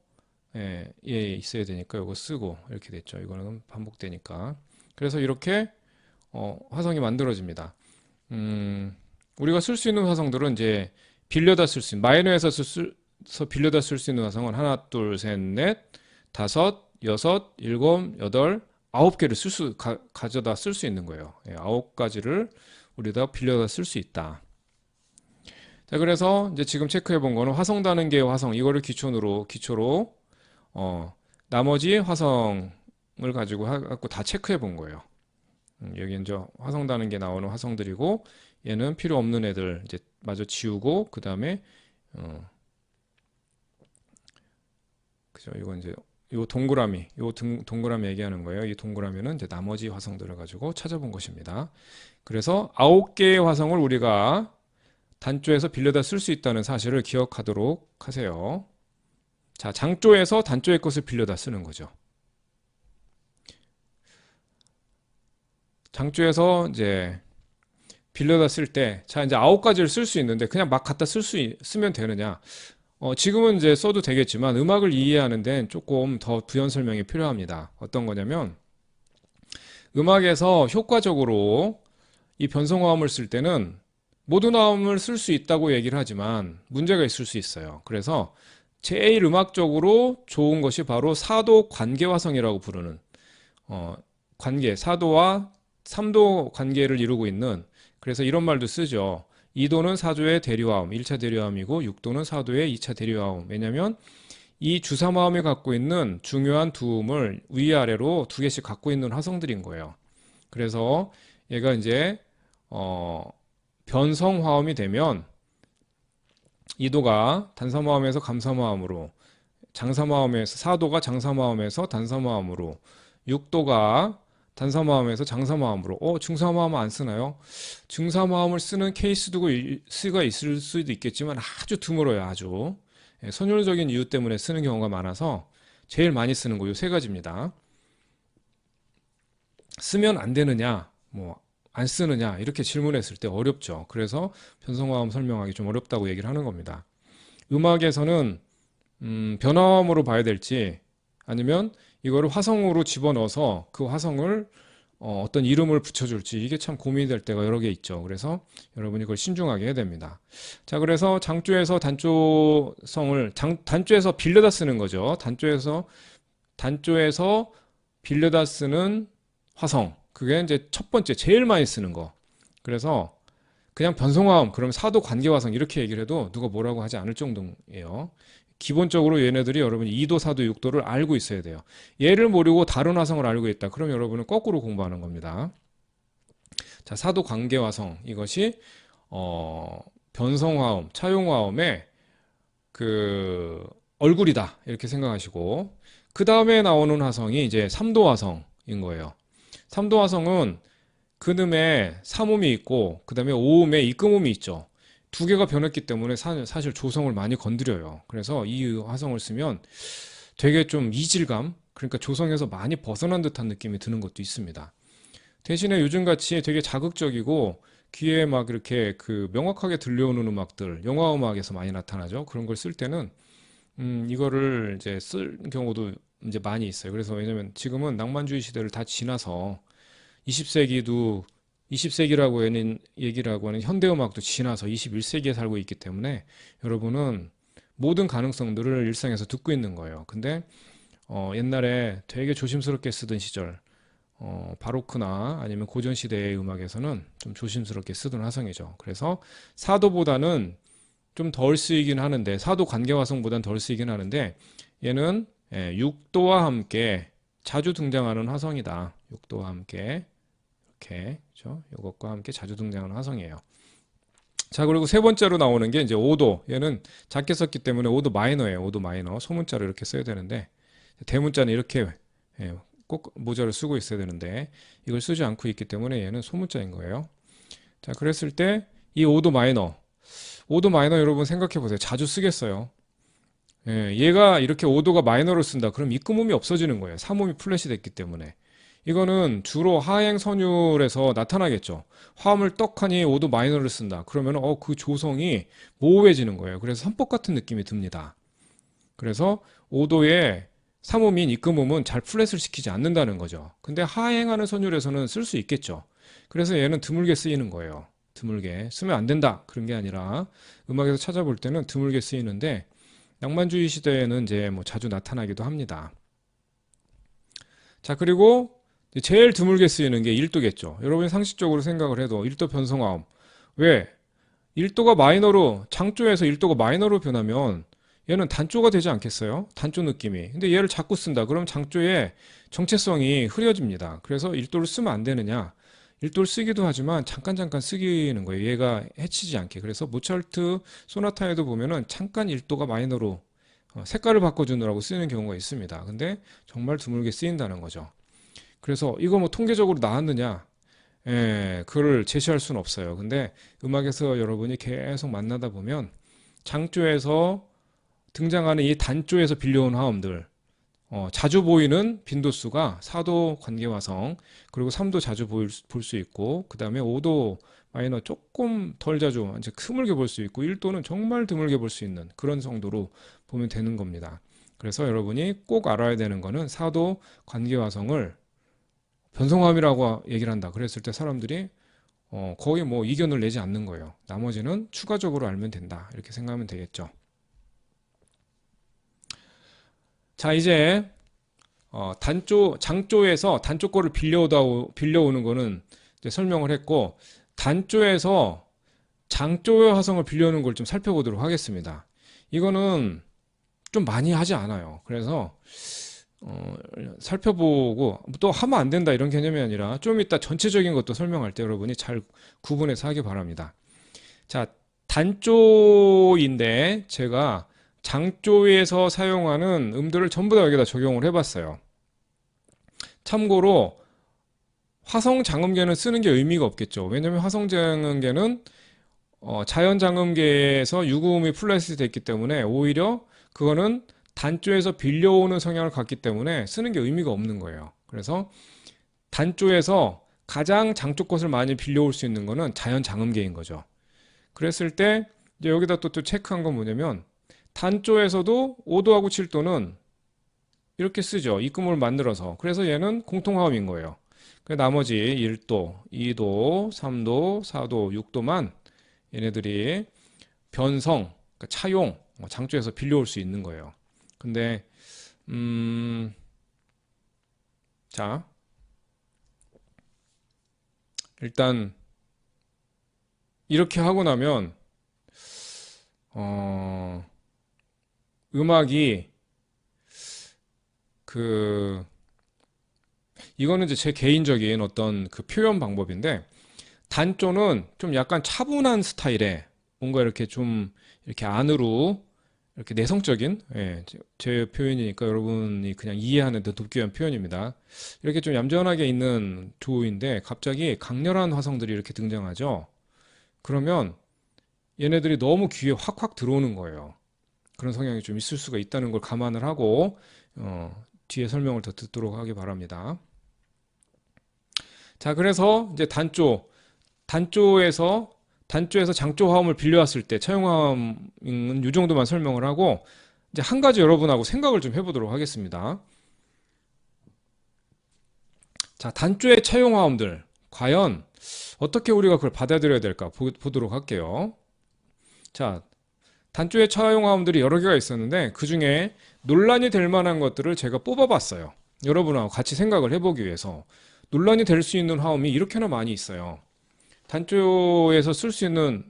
예 있어야 되니까 이거 쓰고 이렇게 됐죠. 이거는 반복되니까. 그래서 이렇게 화성이 만들어집니다. 음, 우리가 쓸 수 있는 화성들은 이제 빌려다 쓸 수 있는 마이너에서 빌려다 쓸 수 있는 화성은 하나, 둘, 셋, 넷, 다섯, 여섯, 일곱, 여덟, 아홉 개를 가져다 쓸 수 있는 거예요. 아홉 가지를 우리가 빌려다 쓸 수 있다. 자, 그래서 이제 지금 체크해 본 거는 화성 다는계의 화성 이거를 기초로 나머지 화성을 가지고 갖고 다 체크해 본 거예요. 여기 이제 화성 다는계 나오는 화성들이고 얘는 필요 없는 애들 이제 마저 지우고 그 다음에 그죠? 이건 이제 요 동그라미, 동그라미 얘기하는 거예요. 이 동그라미는 이제 나머지 화성들을 가지고 찾아본 것입니다. 그래서 9개의 화성을 우리가 단조에서 빌려다 쓸 수 있다는 사실을 기억하도록 하세요. 자, 장조에서 단조의 것을 빌려다 쓰는 거죠. 장조에서 이제 빌려다 쓸 때, 자, 이제 9가지를 쓸 수 있는데 그냥 막 갖다 쓰면 되느냐? 지금은 이제 써도 되겠지만 음악을 이해하는 데는 조금 더 부연 설명이 필요합니다. 어떤 거냐면 음악에서 효과적으로 이 변성화음을 쓸 때는 모든 화음을 쓸 수 있다고 얘기를 하지만 문제가 있을 수 있어요. 그래서 제일 음악적으로 좋은 것이 바로 사도 관계화성이라고 부르는 관계, 사도와 3도 관계를 이루고 있는 그래서 이런 말도 쓰죠. 2도는 사도의 대류화음, 1차 대류화음이고 6도는 사도의 2차 대류화음. 왜냐하면 이 주사마음이 갖고 있는 중요한 두 음을 위아래로 두 개씩 갖고 있는 화성들인 거예요. 그래서 얘가 이제 변성화음이 되면 2도가 단사마음에서 감사마음으로 장사마음에서 4도가 장사마음에서 단사마음으로 6도가 단사마음에서 장사마음으로 중사마음 안 쓰나요? 중사마음을 쓰는 케이스가 있을 수도 있겠지만 아주 드물어요. 아주 선율적인 이유 때문에 쓰는 경우가 많아서 제일 많이 쓰는 거 요 세 가지입니다. 쓰면 안 되느냐 뭐 안 쓰느냐 이렇게 질문했을 때 어렵죠. 그래서 변성화음 설명하기 좀 어렵다고 얘기를 하는 겁니다. 음악에서는 변화음으로 봐야 될지 아니면 이거를 화성으로 집어넣어서 그 화성을 어떤 이름을 붙여줄지 이게 참 고민이 될 때가 여러 개 있죠. 그래서 여러분이 그걸 신중하게 해야 됩니다. 자, 그래서 장조에서 단조에서 빌려다 쓰는 거죠. 단조에서 빌려다 쓰는 화성. 그게 이제 첫 번째 제일 많이 쓰는 거. 그래서 그냥 변성화음 그럼 사도 관계화성 이렇게 얘기를 해도 누가 뭐라고 하지 않을 정도예요. 기본적으로 얘네들이 여러분이 2도, 4도, 6도를 알고 있어야 돼요. 얘를 모르고 다른 화성을 알고 있다. 그럼 여러분은 거꾸로 공부하는 겁니다. 자, 사도 관계화성 이것이 변성화음, 차용화음의 그 얼굴이다. 이렇게 생각하시고 그 다음에 나오는 화성이 이제 3도 화성인 거예요. 3도 화성은 근음에 3음이 있고 그 다음에 5음에 이금음이 있죠. 두 개가 변했기 때문에 사실 조성을 많이 건드려요. 그래서 이 화성을 쓰면 되게 좀 이질감, 그러니까 조성에서 많이 벗어난 듯한 느낌이 드는 것도 있습니다. 대신에 요즘같이 되게 자극적이고 귀에 막 이렇게 그 명확하게 들려오는 음악들, 영화 음악에서 많이 나타나죠. 그런 걸 쓸 때는 이거를 이제 쓸 경우도 이제 많이 있어요. 그래서 왜냐면 지금은 낭만주의 시대를 다 지나서 20세기도 20세기라고 하는 얘기라고 하는 현대음악도 지나서 21세기에 살고 있기 때문에 여러분은 모든 가능성들을 일상에서 듣고 있는 거예요. 근데 옛날에 되게 조심스럽게 쓰던 시절 바로크나 아니면 고전 시대의 음악에서는 좀 조심스럽게 쓰던 화성이죠. 그래서 사도보다는 좀 덜 쓰이긴 하는데 사도 관계화성보다는 덜 쓰이긴 하는데 얘는 6도와 함께 자주 등장하는 화성이다. 6도와 함께 이렇게 그렇죠? 이것과 함께 자주 등장하는 화성이에요. 자, 그리고 세 번째로 나오는 게 이제 5도. 얘는 작게 썼기 때문에 5도 마이너예요. 5도 마이너. 소문자를 이렇게 써야 되는데 대문자는 이렇게 꼭 모자를 쓰고 있어야 되는데 이걸 쓰지 않고 있기 때문에 얘는 소문자인 거예요. 자, 그랬을 때 이 5도 마이너. 5도 마이너 여러분 생각해 보세요. 자주 쓰겠어요. 얘가 이렇게 5도가 마이너를 쓴다. 그럼 입금음이 없어지는 거예요. 3음이 플랫이 됐기 때문에. 이거는 주로 하행 선율에서 나타나겠죠. 화음을 떡하니 5도 마이너를 쓴다. 그러면 그 조성이 모호해지는 거예요. 그래서 선법 같은 느낌이 듭니다. 그래서 5도의 삼음인 입금음은 잘 플랫을 시키지 않는다는 거죠. 근데 하행하는 선율에서는 쓸 수 있겠죠. 그래서 얘는 드물게 쓰이는 거예요. 드물게 쓰면 안 된다 그런 게 아니라 음악에서 찾아볼 때는 드물게 쓰이는데 낭만주의 시대에는 이제 뭐 자주 나타나기도 합니다. 자, 그리고 제일 드물게 쓰이는 게 1도겠죠. 여러분이 상식적으로 생각을 해도 1도 변성화음. 왜? 1도가 마이너로, 장조에서 1도가 마이너로 변하면 얘는 단조가 되지 않겠어요? 단조 느낌이. 근데 얘를 자꾸 쓴다. 그럼 장조의 정체성이 흐려집니다. 그래서 1도를 쓰면 안 되느냐? 1도를 쓰기도 하지만 잠깐 쓰기는 거예요. 얘가 해치지 않게. 그래서 모차르트 소나타에도 보면은 잠깐 1도가 마이너로 색깔을 바꿔주느라고 쓰는 경우가 있습니다. 근데 정말 드물게 쓰인다는 거죠. 그래서 이거 뭐 통계적으로 나왔느냐? 예, 그걸 제시할 수는 없어요. 근데 음악에서 여러분이 계속 만나다 보면 장조에서 등장하는 이 단조에서 빌려온 화음들, 자주 보이는 빈도수가 4도 관계화성, 그리고 3도 자주 볼 수 있고, 그 다음에 5도 마이너 조금 덜 자주, 이제 드물게 볼 수 있고, 1도는 정말 드물게 볼 수 있는 그런 정도로 보면 되는 겁니다. 그래서 여러분이 꼭 알아야 되는 거는 4도 관계화성을 변성화음이라고 얘기를 한다. 그랬을 때 사람들이 거의 뭐 이견을 내지 않는 거예요. 나머지는 추가적으로 알면 된다. 이렇게 생각하면 되겠죠. 자, 이제 장조에서 단조 거를 빌려오는 거는 이제 설명을 했고, 단조에서 장조의 화성을 빌려오는 걸 좀 살펴보도록 하겠습니다. 이거는 좀 많이 하지 않아요. 그래서 살펴보고 또 하면 안 된다 이런 개념이 아니라 좀 이따 전체적인 것도 설명할 때 여러분이 잘 구분해서 하기 바랍니다. 자, 단조인데 제가 장조에서 사용하는 음들을 전부 다 여기다 적용을 해봤어요. 참고로 화성장음계는 쓰는 게 의미가 없겠죠. 왜냐면 화성장음계는 자연장음계에서 유구음이 플랫이 됐기 때문에 오히려 그거는 단조에서 빌려오는 성향을 갖기 때문에 쓰는 게 의미가 없는 거예요. 그래서 단조에서 가장 장조 것을 많이 빌려올 수 있는 거는 자연장음계인 거죠. 그랬을 때 이제 여기다 또 체크한 건 뭐냐면 단조에서도 5도하고 7도는 이렇게 쓰죠. 입금을 만들어서. 그래서 얘는 공통화음인 거예요. 나머지 1도, 2도, 3도, 4도, 6도만 얘네들이 변성, 그러니까 차용, 장조에서 빌려올 수 있는 거예요. 근데 자, 일단 이렇게 하고 나면 음악이 이거는 이제 제 개인적인 어떤 그 표현 방법인데, 단조는 좀 약간 차분한 스타일의 뭔가 이렇게 좀 이렇게 안으로 이렇게 내성적인, 예, 제 표현이니까 여러분이 그냥 이해하는 데 돕기 위한 표현입니다. 이렇게 좀 얌전하게 있는 조인데 갑자기 강렬한 화성들이 이렇게 등장하죠. 그러면 얘네들이 너무 귀에 확확 들어오는 거예요. 그런 성향이 좀 있을 수가 있다는 걸 감안을 하고 뒤에 설명을 더 듣도록 하기 바랍니다. 자, 그래서 이제 단조에서 장조 화음을 빌려왔을 때 차용화음은 이 정도만 설명을 하고, 이제 한 가지 여러분하고 생각을 좀 해보도록 하겠습니다. 자, 단조의 차용화음들 과연 어떻게 우리가 그걸 받아들여야 될까 보도록 할게요. 자, 단조의 차용화음들이 여러 개가 있었는데 그 중에 논란이 될 만한 것들을 제가 뽑아봤어요. 여러분하고 같이 생각을 해보기 위해서. 논란이 될 수 있는 화음이 이렇게나 많이 있어요. 단조에서 쓸 수 있는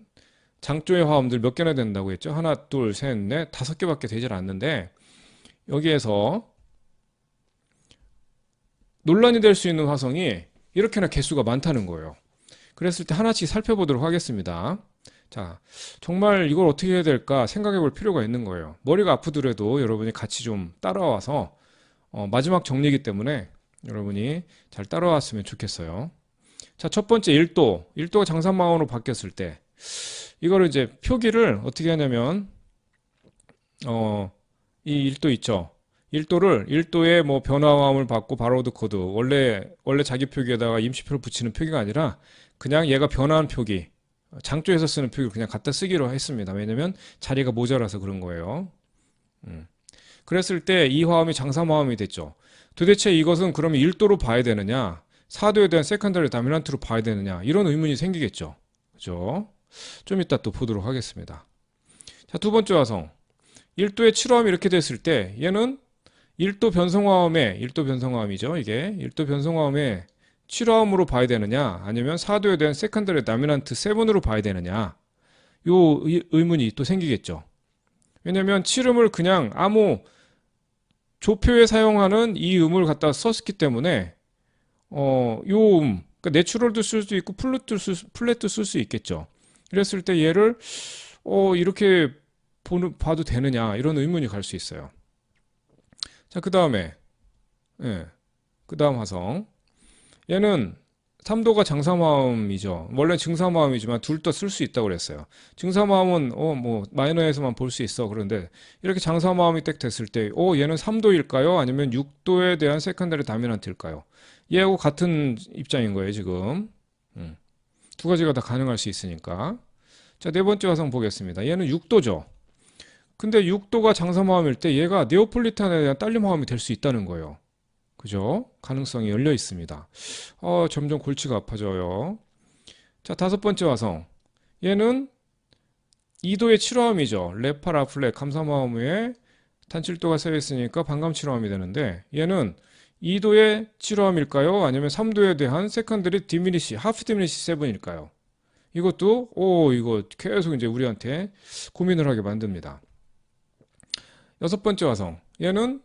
장조의 화음들 몇 개나 된다고 했죠? 하나, 둘, 셋, 넷, 5개밖에 되질 않는데, 여기에서 논란이 될 수 있는 화성이 이렇게나 개수가 많다는 거예요. 그랬을 때 하나씩 살펴보도록 하겠습니다. 자, 정말 이걸 어떻게 해야 될까 생각해 볼 필요가 있는 거예요. 머리가 아프더라도 여러분이 같이 좀 따라와서 마지막 정리이기 때문에 여러분이 잘 따라왔으면 좋겠어요. 자, 첫 번째 1도. 1도가 장산마원으로 바뀌었을 때 이거를 이제 표기를 어떻게 하냐면 이 1도 있죠. 1도를 1도의 뭐 변화함을 받고 바로드 코드, 원래 자기 표기에다가 임시표를 붙이는 표기가 아니라 그냥 얘가 변화한 표기, 장조에서 쓰는 표기를 그냥 갖다 쓰기로 했습니다. 왜냐면 자리가 모자라서 그런 거예요. 그랬을 때 이 화음이 장삼화음이 됐죠. 도대체 이것은 그러면 1도로 봐야 되느냐? 4도에 대한 세컨더리 다미넌트로 봐야 되느냐? 이런 의문이 생기겠죠. 그죠? 좀 이따 또 보도록 하겠습니다. 자, 두 번째 화성. 1도의 7화음이 이렇게 됐을 때 얘는 1도 변성화음이죠. 이게 1도 변성화음의 7화음으로 봐야 되느냐? 아니면 4도에 대한 세컨더리 다미넌트 7으로 봐야 되느냐? 요 의문이 또 생기겠죠. 왜냐면 7음을 그냥 아무 조표에 사용하는 이 음을 갖다 썼기 때문에 요 그러니까 내추럴도 쓸 수 있고 플랫도 쓸 수 있겠죠. 그랬을 때 얘를 이렇게 봐도 되느냐 이런 의문이 갈 수 있어요. 자, 그 다음에 그 다음 화성. 얘는 3도가 장삼화음이죠. 원래 증삼화음이지만 둘 다 쓸 수 있다고 그랬어요. 증삼화음은 뭐 마이너에서만 볼 수 있어. 그런데 이렇게 장삼화음이 딱 됐을 때 얘는 3도일까요? 아니면 6도에 대한 세컨더리 다미넌트일까요? 얘하고 같은 입장인 거예요, 지금. 두 가지가 다 가능할 수 있으니까. 자, 네 번째 화성 보겠습니다. 얘는 6도죠. 근데 6도가 장삼화음일 때 얘가 네오폴리탄에 대한 딸림화음이 될 수 있다는 거예요. 그죠? 가능성이 열려 있습니다. 점점 골치가 아파져요. 자, 다섯 번째 화성. 얘는 2도의 7화음이죠. 레파라플렉 감삼화음 위에 단칠도가 쌓여 있으니까 반감 7화음이 되는데 얘는 2도의 7화음일까요? 아니면 3도에 대한 세컨드리 디미니시, 하프 디미니시 7일까요? 이것도 이거 계속 이제 우리한테 고민을 하게 만듭니다. 여섯 번째 화성. 얘는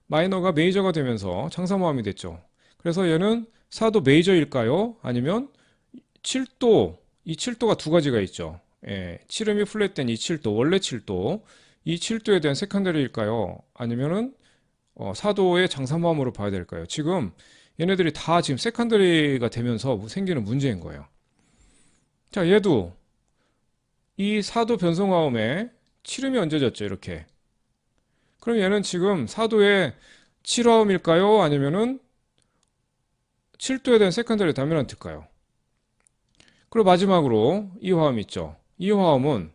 마이너가 메이저가 되면서 장삼화음이 됐죠. 그래서 얘는 4도 메이저일까요? 아니면 7도, 이 7도가 두 가지가 있죠. 7음이 플랫된 이 7도, 원래 7도, 이 7도에 대한 세컨더리일까요? 아니면은 4도의 장삼화음으로 봐야 될까요? 지금 얘네들이 다 지금 세컨더리가 되면서 생기는 문제인 거예요. 자, 얘도 이 4도 변성화음에 7음이 얹어졌죠, 이렇게. 그럼 얘는 지금 4도의 7화음일까요? 아니면은 7도에 대한 세컨더리 다미넌트일까요? 그리고 마지막으로 이 화음 있죠. 이 화음은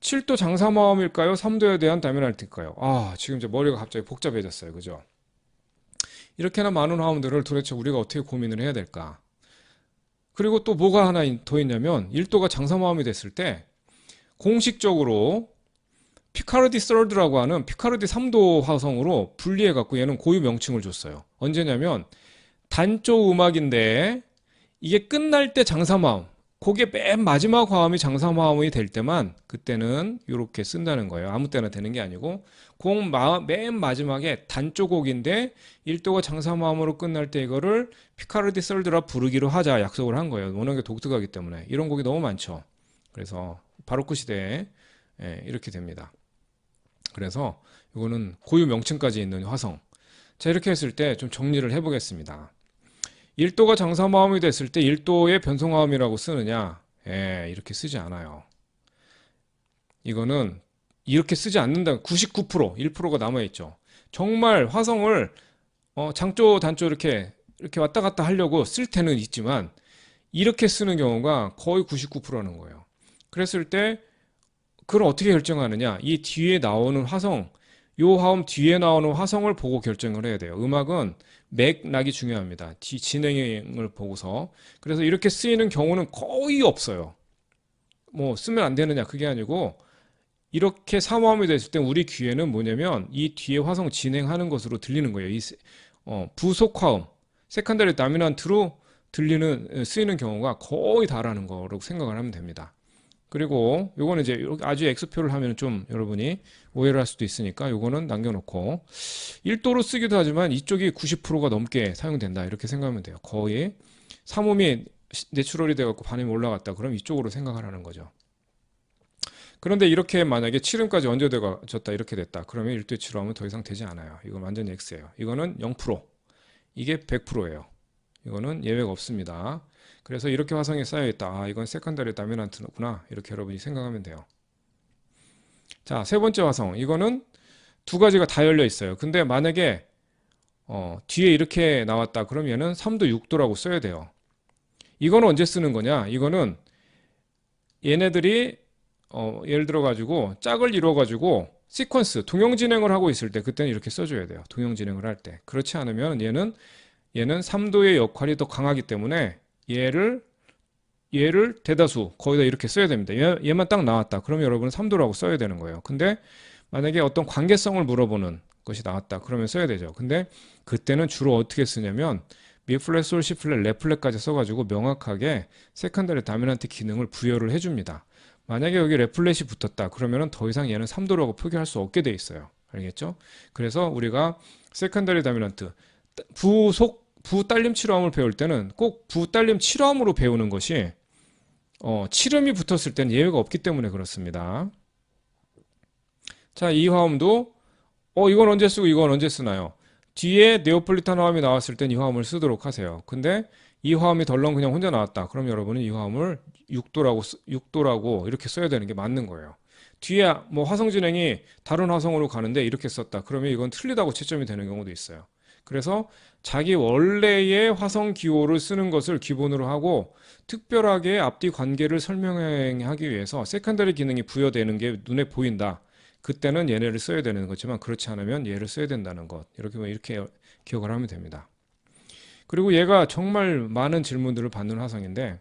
7도 장삼화음일까요? 3도에 대한 다미넌트일까요? 지금 이제 머리가 갑자기 복잡해졌어요. 그죠? 이렇게나 많은 화음들을 도대체 우리가 어떻게 고민을 해야 될까? 그리고 또 뭐가 하나 더 있냐면 1도가 장삼화음이 됐을 때 공식적으로 피카르디 서드라고 하는 피카르디 3도 화성으로 분리해 갖고 얘는 고유 명칭을 줬어요. 언제냐면 단조 음악인데 이게 끝날 때 장삼화음, 그게 맨 마지막 화음이 장삼화음이 될 때만 그때는 이렇게 쓴다는 거예요. 아무 때나 되는 게 아니고 맨 마지막에 단조 곡인데 1도가 장삼화음으로 끝날 때 이거를 피카르디 서드라 부르기로 하자 약속을 한 거예요. 워낙에 독특하기 때문에 이런 곡이 너무 많죠. 그래서 바로크 시대에 이렇게 됩니다. 그래서 이거는 고유 명칭까지 있는 화성. 자, 이렇게 했을 때 좀 정리를 해보겠습니다. 1도가 장삼화음이 됐을 때 1도의 변성화음이라고 쓰느냐? 이렇게 쓰지 않아요. 이거는 이렇게 쓰지 않는다. 99%, 1%가 남아있죠. 정말 화성을 장조, 단조 이렇게 왔다 갔다 하려고 쓸 때는 있지만 이렇게 쓰는 경우가 거의 99%라는 거예요. 그랬을 때 그걸 어떻게 결정하느냐? 이 뒤에 나오는 화성, 요 화음 뒤에 나오는 화성을 보고 결정을 해야 돼요. 음악은 맥락이 중요합니다. 진행을 보고서. 그래서 이렇게 쓰이는 경우는 거의 없어요. 뭐 쓰면 안 되느냐 그게 아니고 이렇게 삼화음이 됐을 때 우리 귀에는 뭐냐면 이 뒤에 화성 진행하는 것으로 들리는 거예요. 이 부속 화음, 세컨더리 다미넌트로 쓰이는 경우가 거의 다라는 거라고 생각을 하면 됩니다. 그리고 요거는 이제 아주 X표를 하면 좀 여러분이 오해를 할 수도 있으니까 요거는 남겨놓고 1도로 쓰기도 하지만 이쪽이 90%가 넘게 사용된다 이렇게 생각하면 돼요. 거의 3음이 내추럴이 돼갖고 반음이 올라갔다 그럼 이쪽으로 생각하라는 거죠. 그런데 이렇게 만약에 7음까지 얹어졌다 이렇게 됐다 그러면 1도의 7음은 더 이상 되지 않아요. 이건 완전히 X예요. 이거는 0%, 이게 100%예요. 이거는 예외가 없습니다. 그래서 이렇게 화성이 쌓여있다. 이건 세컨더리 다미넌트구나. 이렇게 여러분이 생각하면 돼요. 자, 세 번째 화성. 이거는 두 가지가 다 열려 있어요. 근데 만약에 뒤에 이렇게 나왔다. 그럼 얘는 3도 6도라고 써야 돼요. 이거는 언제 쓰는 거냐? 이거는 얘네들이 예를 들어 가지고 짝을 이루어 가지고 시퀀스, 동형 진행을 하고 있을 때 그때는 이렇게 써줘야 돼요. 동형 진행을 할 때. 그렇지 않으면 얘는 3도의 역할이 더 강하기 때문에 얘를 대다수 거의 다 이렇게 써야 됩니다. 얘만 딱 나왔다. 그러면 여러분은 3도라고 써야 되는 거예요. 근데 만약에 어떤 관계성을 물어보는 것이 나왔다. 그러면 써야 되죠. 근데 그때는 주로 어떻게 쓰냐면 미 플랫, 솔, 시 플랫, 레 플랫까지 써가지고 명확하게 세컨더리 다미넌트 기능을 부여를 해줍니다. 만약에 여기 레 플랫이 붙었다. 그러면은 더 이상 얘는 3도라고 표기할 수 없게 돼 있어요. 알겠죠? 그래서 우리가 세컨더리 다미넌트 부 딸림 칠화음을 배울 때는 꼭 부 딸림 칠화음으로 배우는 것이 칠음이 붙었을 땐 예외가 없기 때문에 그렇습니다. 자, 이 화음도 이건 언제 쓰고 이건 언제 쓰나요? 뒤에 네오폴리탄 화음이 나왔을 땐 이 화음을 쓰도록 하세요. 근데 이 화음이 덜렁 그냥 혼자 나왔다. 그럼 여러분은 이 화음을 6도라고 이렇게 써야 되는 게 맞는 거예요. 뒤에 뭐 화성 진행이 다른 화성으로 가는데 이렇게 썼다. 그러면 이건 틀리다고 채점이 되는 경우도 있어요. 그래서 자기 원래의 화성 기호를 쓰는 것을 기본으로 하고 특별하게 앞뒤 관계를 설명하기 위해서 세컨더리 기능이 부여되는 게 눈에 보인다. 그때는 얘네를 써야 되는 거지만 그렇지 않으면 얘를 써야 된다는 것. 이렇게 기억을 하면 됩니다. 그리고 얘가 정말 많은 질문들을 받는 화성인데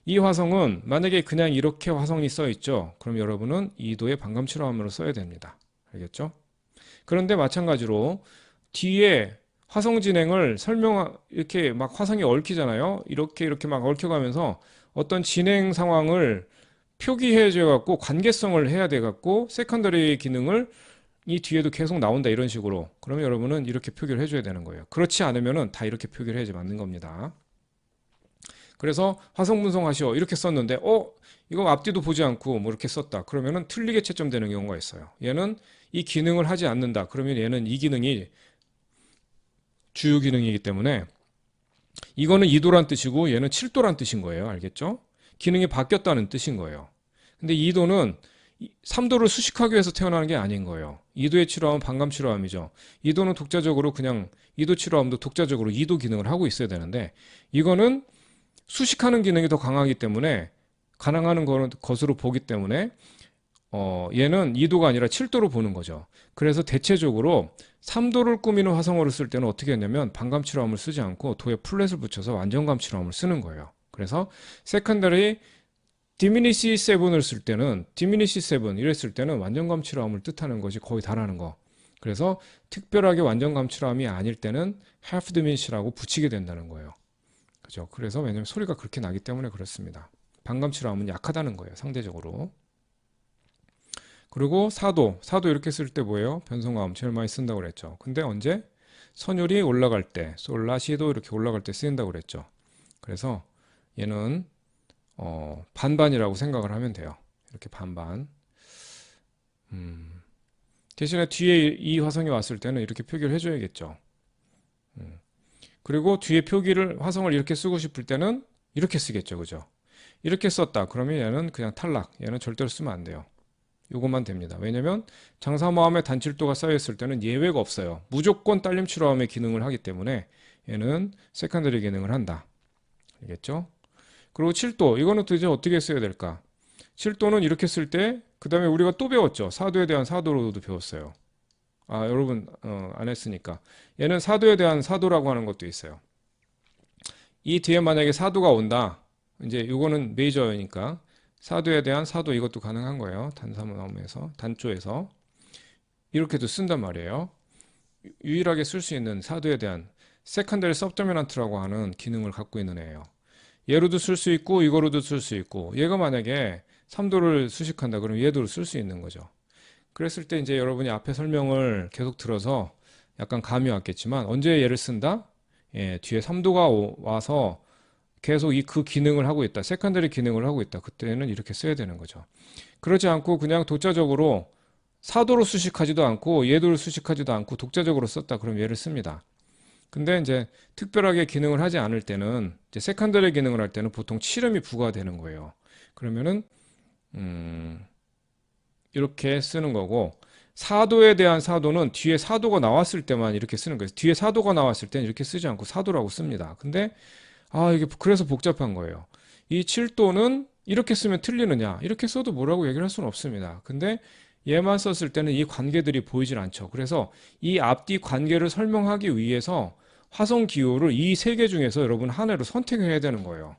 이 화성은 만약에 그냥 이렇게 화성이 써 있죠. 그럼 여러분은 2도의 반감 칠화음으로 써야 됩니다. 알겠죠? 그런데 마찬가지로 뒤에 화성 진행을 이렇게 막 화성이 얽히잖아요. 이렇게 막 얽혀가면서 어떤 진행 상황을 표기해줘 갖고 관계성을 해야 돼 갖고 세컨더리 기능을 이 뒤에도 계속 나온다 이런 식으로. 그러면 여러분은 이렇게 표기를 해줘야 되는 거예요. 그렇지 않으면은 다 이렇게 표기를 해야지 맞는 겁니다. 그래서 화성 분성하시오 이렇게 썼는데 이거 앞뒤도 보지 않고 뭐 이렇게 썼다. 그러면은 틀리게 채점되는 경우가 있어요. 얘는 이 기능을 하지 않는다. 그러면 얘는 이 기능이 주요 기능이기 때문에 이거는 2도란 뜻이고 얘는 7도란 뜻인 거예요. 알겠죠? 기능이 바뀌었다는 뜻인 거예요. 근데 2도는 3도를 수식하기 위해서 태어나는 게 아닌 거예요. 2도의 칠화음은 반감 칠화음이죠. 2도는 독자적으로 그냥 2도 칠화음도 독자적으로 2도 기능을 하고 있어야 되는데 이거는 수식하는 기능이 더 강하기 때문에 가능한 것으로 보기 때문에 얘는 2도가 아니라 7도로 보는 거죠. 그래서 대체적으로 3도를 꾸미는 화성어를 쓸 때는 어떻게 했냐면 반감 칠화음을 쓰지 않고 도에 플랫을 붙여서 완전감 칠화음을 쓰는 거예요. 그래서 세컨더리 디미니시 7을 쓸 때는 디미니시 7 이랬을 때는 완전감 칠화음을 뜻하는 것이 거의 다라는 거. 그래서 특별하게 완전감 칠화음이 아닐 때는 half diminish라고 붙이게 된다는 거예요. 그죠? 그래서 왜냐면 소리가 그렇게 나기 때문에 그렇습니다. 반감 칠화음은 약하다는 거예요. 상대적으로. 그리고 4도 이렇게 쓸 때 뭐예요? 변성화음 제일 많이 쓴다고 그랬죠. 근데 언제? 선율이 올라갈 때, 솔라, 시도 이렇게 올라갈 때 쓰인다고 그랬죠. 그래서 얘는 반반이라고 생각을 하면 돼요. 이렇게 반반. 대신에 뒤에 이 화성이 왔을 때는 이렇게 표기를 해줘야겠죠. 그리고 뒤에 화성을 이렇게 쓰고 싶을 때는 이렇게 쓰겠죠. 그죠? 이렇게 썼다. 그러면 얘는 그냥 탈락. 얘는 절대로 쓰면 안 돼요. 요것만 됩니다. 왜냐면 장사모함에 단칠도가 쌓여있을 때는 예외가 없어요. 무조건 딸림 칠화음의 기능을 하기 때문에 얘는 세컨더리 기능을 한다. 알겠죠? 그리고 7도 이거는 도대체 어떻게 써야 될까? 7도는 이렇게 쓸 때 그 다음에 우리가 또 배웠죠. 4도에 대한 4도로도 배웠어요. 여러분 안 했으니까 얘는 4도에 대한 4도라고 하는 것도 있어요. 이 뒤에 만약에 4도가 온다. 이제 이거는 메이저니까 4도에 대한 4도 이것도 가능한 거예요. 단사모함에서 단조에서 이렇게도 쓴단 말이에요. 유일하게 쓸 수 있는 4도에 대한 세컨더리 서브도미넌트라고 하는 기능을 갖고 있는 애예요. 얘로도 쓸 수 있고 이거로도 쓸 수 있고 얘가 만약에 3도를 수식한다 그러면 얘도 쓸 수 있는 거죠. 그랬을 때 이제 여러분이 앞에 설명을 계속 들어서 약간 감이 왔겠지만 언제 얘를 쓴다? 뒤에 3도가 와서 계속 그 기능을 하고 있다. 세컨더리 기능을 하고 있다. 그때는 이렇게 써야 되는 거죠. 그렇지 않고 그냥 독자적으로 4도로 수식하지도 않고 얘도를 수식하지도 않고 독자적으로 썼다. 그럼 얘를 씁니다. 근데 이제 특별하게 기능을 하지 않을 때는 이제 세컨더리 기능을 할 때는 보통 칠음이 부과되는 거예요. 그러면은 이렇게 쓰는 거고 4도에 대한 4도는 뒤에 4도가 나왔을 때만 이렇게 쓰는 거예요. 뒤에 4도가 나왔을 때는 이렇게 쓰지 않고 4도라고 씁니다. 근데 이게 그래서 복잡한 거예요. 이 7도는 이렇게 쓰면 틀리느냐? 이렇게 써도 뭐라고 얘기를 할 수는 없습니다. 근데 얘만 썼을 때는 이 관계들이 보이질 않죠. 그래서 이 앞뒤 관계를 설명하기 위해서 화성 기호를 이 세 개 중에서 여러분 하나로 선택해야 되는 거예요.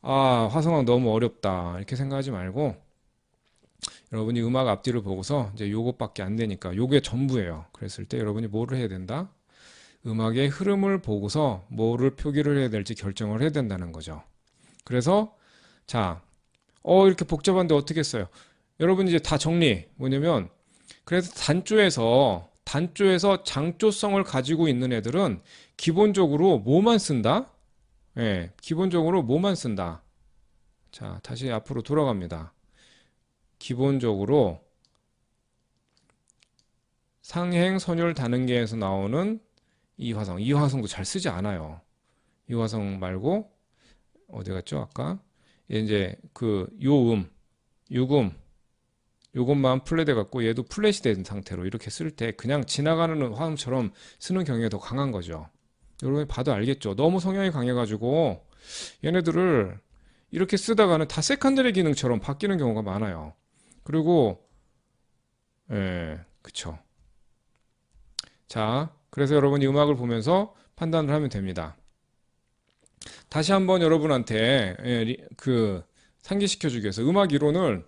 아, 화성학 너무 어렵다. 이렇게 생각하지 말고 여러분이 음악 앞뒤를 보고서 이제 요것밖에 안 되니까 요게 전부예요. 그랬을 때 여러분이 뭐를 해야 된다? 음악의 흐름을 보고서 뭐를 표기를 해야 될지 결정을 해야 된다는 거죠. 그래서 자, 이렇게 복잡한데 어떻게 써요? 여러분 이제 다 정리. 뭐냐면 그래서 단조에서 장조성을 가지고 있는 애들은 기본적으로 뭐만 쓴다? 예, 기본적으로 뭐만 쓴다. 자, 다시 앞으로 돌아갑니다. 기본적으로 상행, 선율, 다능계에서 나오는 이화성. 이화성도 잘 쓰지 않아요. 이화성 말고 어디 갔죠? 아까 이제 그 요음, 유금 요것만 플랫돼 갖고 얘도 플랫이 된 상태로 이렇게 쓸 때 그냥 지나가는 화음처럼 쓰는 경향이 더 강한 거죠. 여러분이 봐도 알겠죠? 너무 성향이 강해가지고 얘네들을 이렇게 쓰다가는 다 세컨더리 기능처럼 바뀌는 경우가 많아요. 그리고 그쵸. 자, 그래서 여러분이 음악을 보면서 판단을 하면 됩니다. 다시 한번 여러분한테 상기시켜 주기 위해서 음악 이론을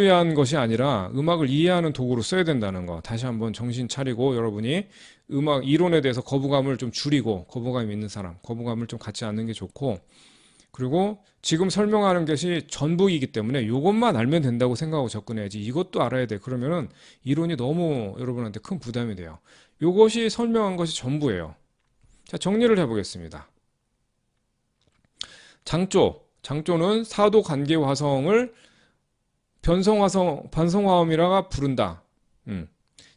위한 것이 아니라 음악을 이해하는 도구로 써야 된다는 거 다시 한번 정신 차리고 여러분이 음악 이론에 대해서 거부감을 좀 줄이고 거부감이 있는 사람 거부감을 좀 갖지 않는 게 좋고 그리고 지금 설명하는 것이 전부이기 때문에 이것만 알면 된다고 생각하고 접근해야지 이것도 알아야 돼 그러면은 이론이 너무 여러분한테 큰 부담이 돼요. 이것이 설명한 것이 전부예요. 자, 정리를 해보겠습니다. 장조는 사도 관계 화성을 반성화음이라가 부른다.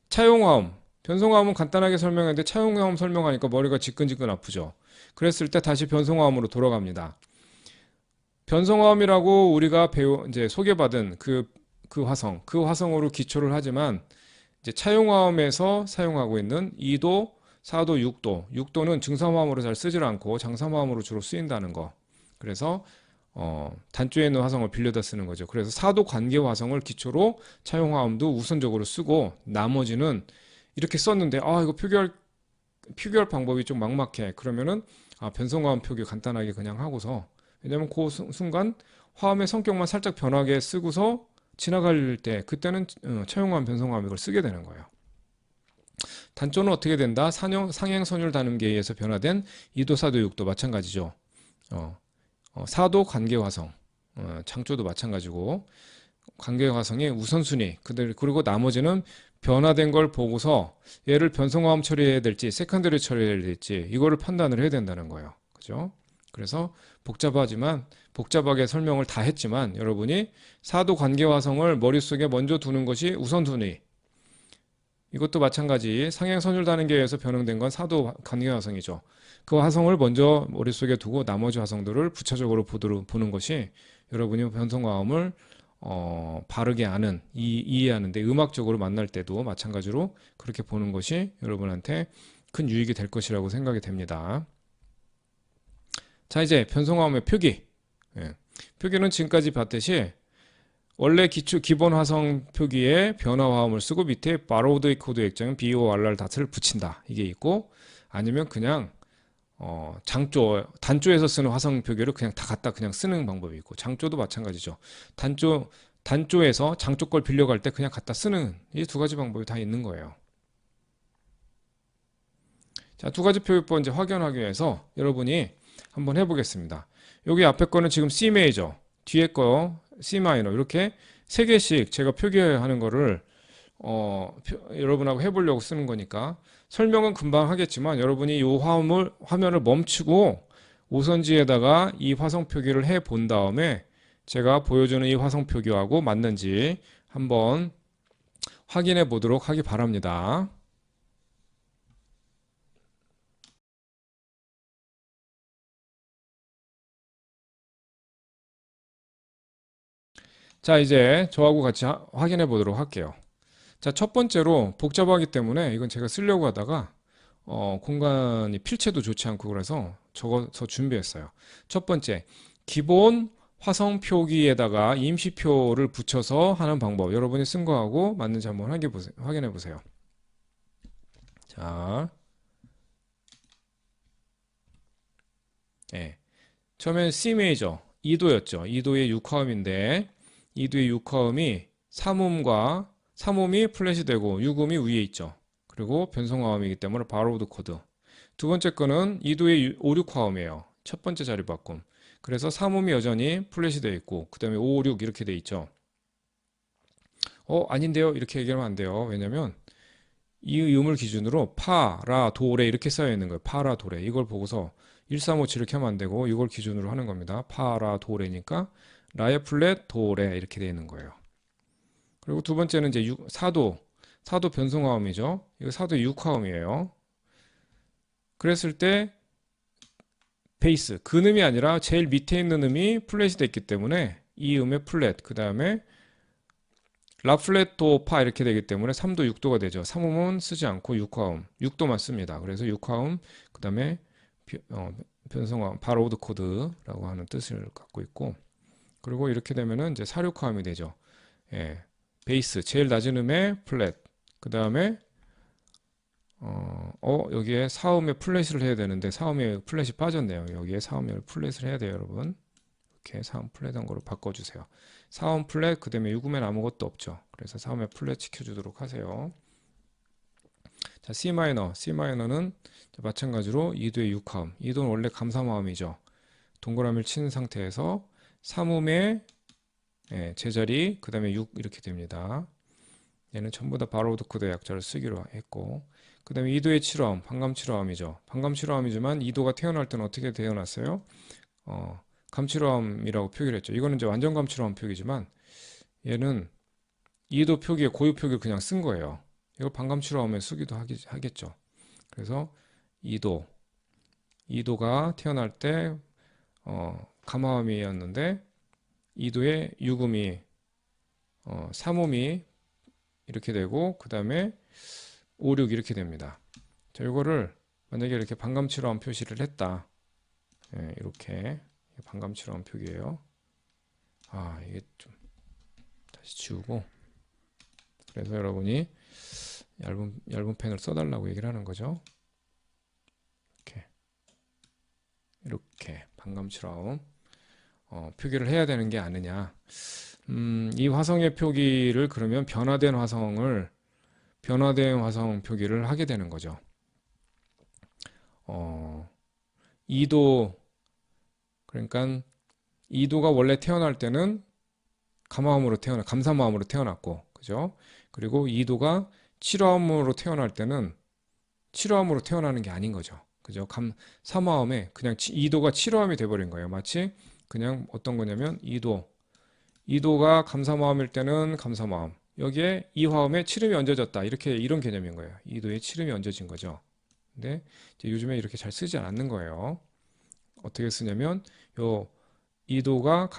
차용화음. 변성화음은 간단하게 설명했는데 차용화음 설명하니까 머리가 지끈지끈 아프죠. 그랬을 때 다시 변성화음으로 돌아갑니다. 변성화음이라고 우리가 이제 소개받은 그 화성으로 기초를 하지만 이제 차용화음에서 사용하고 있는 2도, 4도, 6도. 6도는 증sam화음으로 잘 쓰질 않고 장sam화음으로 주로 쓰인다는 거. 그래서 단조에 있는 화성을 빌려다 쓰는 거죠. 그래서 사도 관계 화성을 기초로 차용화음도 우선적으로 쓰고 나머지는 이렇게 썼는데 이거 표기할 방법이 좀 막막해. 그러면은 변성화음 표기 간단하게 그냥 하고서 왜냐면 그 순간 화음의 성격만 살짝 변하게 쓰고서 지나갈 때 그때는 차용화음, 변성화음 이걸 쓰게 되는 거예요. 단조는 어떻게 된다? 상행, 선율, 다능계에 의해서 변화된 2도, 4도, 6도 마찬가지죠. 4도 관계화성 장조도 마찬가지고 관계화성의 우선순위 그리고 나머지는 변화된 걸 보고서 얘를 변성화음 처리해야 될지 세컨더리 처리해야 될지 이거를 판단을 해야 된다는 거예요. 그죠? 그래서 복잡하게 설명을 다 했지만 여러분이 4도 관계화성을 머릿속에 먼저 두는 것이 우선순위 이것도 마찬가지 상행선율 다능계에 의해서 변형된 건 4도 관계화성이죠. 그 화성을 먼저 머릿속에 두고 나머지 화성들을 부차적으로 보는 것이 여러분이 변성화음을 바르게 아는 이해하는데 음악적으로 만날 때도 마찬가지로 그렇게 보는 것이 여러분한테 큰 유익이 될 것이라고 생각이 됩니다. 자, 이제 변성화음의 표기. 표기는 지금까지 봤듯이 원래 기본 화성 표기에 변화화음을 쓰고 밑에 바로드 코드 액정인 BORR 닷을 붙인다. 이게 있고 아니면 그냥 단조에서 쓰는 화성 표기를 그냥 다 갖다 그냥 쓰는 방법이 있고 장조도 마찬가지죠. 단조에서 장조 걸 빌려갈 때 그냥 갖다 쓰는 이 두 가지 방법이 다 있는 거예요. 자, 두 가지 표기법 이제 확인하기 위해서 여러분이 한번 해보겠습니다. 여기 앞에 거는 지금 C 메이저, 뒤에 거 C 마이너 이렇게 세 개씩 제가 표기하는 거를 여러분하고 해보려고 쓰는 거니까 설명은 금방 하겠지만 여러분이 이 화면을 멈추고 오선지에다가 이 화성 표기를 해 본 다음에 제가 보여주는 이 화성 표기하고 맞는지 한번 확인해 보도록 하기 바랍니다. 자, 이제 저하고 같이 확인해 보도록 할게요. 자, 첫 번째로 복잡하기 때문에 이건 제가 쓰려고 하다가 공간이 필체도 좋지 않고 그래서 적어서 준비했어요. 첫 번째, 기본 화성 표기에다가 임시표를 붙여서 하는 방법. 여러분이 쓴 거하고 맞는지 한번 확인해 보세요. 자, 예. 처음엔 C 메이저 2도였죠. 2도의 6화음인데 2도의 6화음이 3음이 플랫이 되고 6음이 위에 있죠. 그리고 변성화음이기 때문에 바로우드 코드. 두 번째 거는 2도의 5, 6화음이에요. 첫 번째 자리 바꿈. 그래서 3음이 여전히 플랫이 되어 있고 그 다음에 5, 6 이렇게 되어 있죠. 아닌데요? 이렇게 얘기하면 안 돼요. 왜냐면 이 음을 기준으로 파, 라, 도, 레 이렇게 쌓여 있는 거예요. 파, 라, 도, 레. 이걸 보고서 1, 3, 5, 7 이렇게 하면 안 되고 이걸 기준으로 하는 겁니다. 파, 라, 도, 레니까 라의 플랫, 도, 레 이렇게 되어 있는 거예요. 그리고 두 번째는 이제 4도 변성화음이죠. 이거 4도 6화음이에요. 그랬을 때 베이스, 근음이 아니라 제일 밑에 있는 음이 플랫이 됐기 때문에 이 음의 플랫, 그 다음에 라 플랫 도 파 이렇게 되기 때문에 3도 6도가 되죠. 3음은 쓰지 않고 6화음, 6도만 씁니다. 그래서 6화음, 그 다음에 변성화음, 바로우드 코드라고 하는 뜻을 갖고 있고, 그리고 이렇게 되면은 이제 4, 6화음이 되죠. 예, 베이스, 제일 낮은 음의 플랫, 그 다음에 여기에 4음의 플랫을 해야 되는데 4음의 플랫이 빠졌네요. 여기에 4음의 플랫을 해야 돼요, 여러분. 이렇게 4음 플랫 한 거로 바꿔주세요. 4음 플랫, 그 다음에 6음엔 아무것도 없죠. 그래서 4음의 플랫 지켜주도록 하세요. 자, C 마이너. C 마이너는 마찬가지로 2도의 6화음. 2도는 원래 감삼화음이죠. 동그라미를 치는 상태에서 3음의 제자리, 그 다음에 6 이렇게 됩니다. 얘는 전부 다 바로우드 코드 약자를 쓰기로 했고, 그 다음에 2도의 7화음, 반감 7화음이죠. 반감 7화음이지만 2도가 태어날 때는 어떻게 태어났어요? 감칠화음이라고 표기를 했죠. 이거는 이제 완전 감칠화음 표기지만 얘는 2도 표기에 고유 표기를 그냥 쓴 거예요. 이거 반감칠화음에 쓰기도 하겠죠. 그래서 2도가 태어날 때 감화음이었는데 2도에 6음이 3음이 이렇게 되고 그 다음에 5, 6 이렇게 됩니다. 자, 이거를 만약에 이렇게 반감칠화음 표시를 했다. 이렇게 반감칠화음 표기예요. 이게 좀 다시 지우고, 그래서 여러분이 얇은 펜을 써달라고 얘기를 하는 거죠. 이렇게 반감칠화음 표기를 해야 되는 게 아니냐. 이 화성의 표기를 그러면 변화된 화성 표기를 하게 되는 거죠. 2도, 그러니까 2도가 원래 태어날 때는 감삼화음으로 태어났고, 그죠? 그리고 2도가 7화음으로 태어날 때는 7화음으로 태어나는 게 아닌 거죠. 그죠? 3화음에 그냥 2도가 7화음이 돼버린 거예요. 마치 그냥 어떤 거냐면 2도가 감삼화음일 때는 감삼화음. 여기에 2화음에 7음이 얹어졌다. 이런 개념인 거예요. 2도에 7음이 얹어진 거죠. 근데 이제 요즘에 이렇게 잘 쓰지 않는 거예요. 어떻게 쓰냐면 요 2도가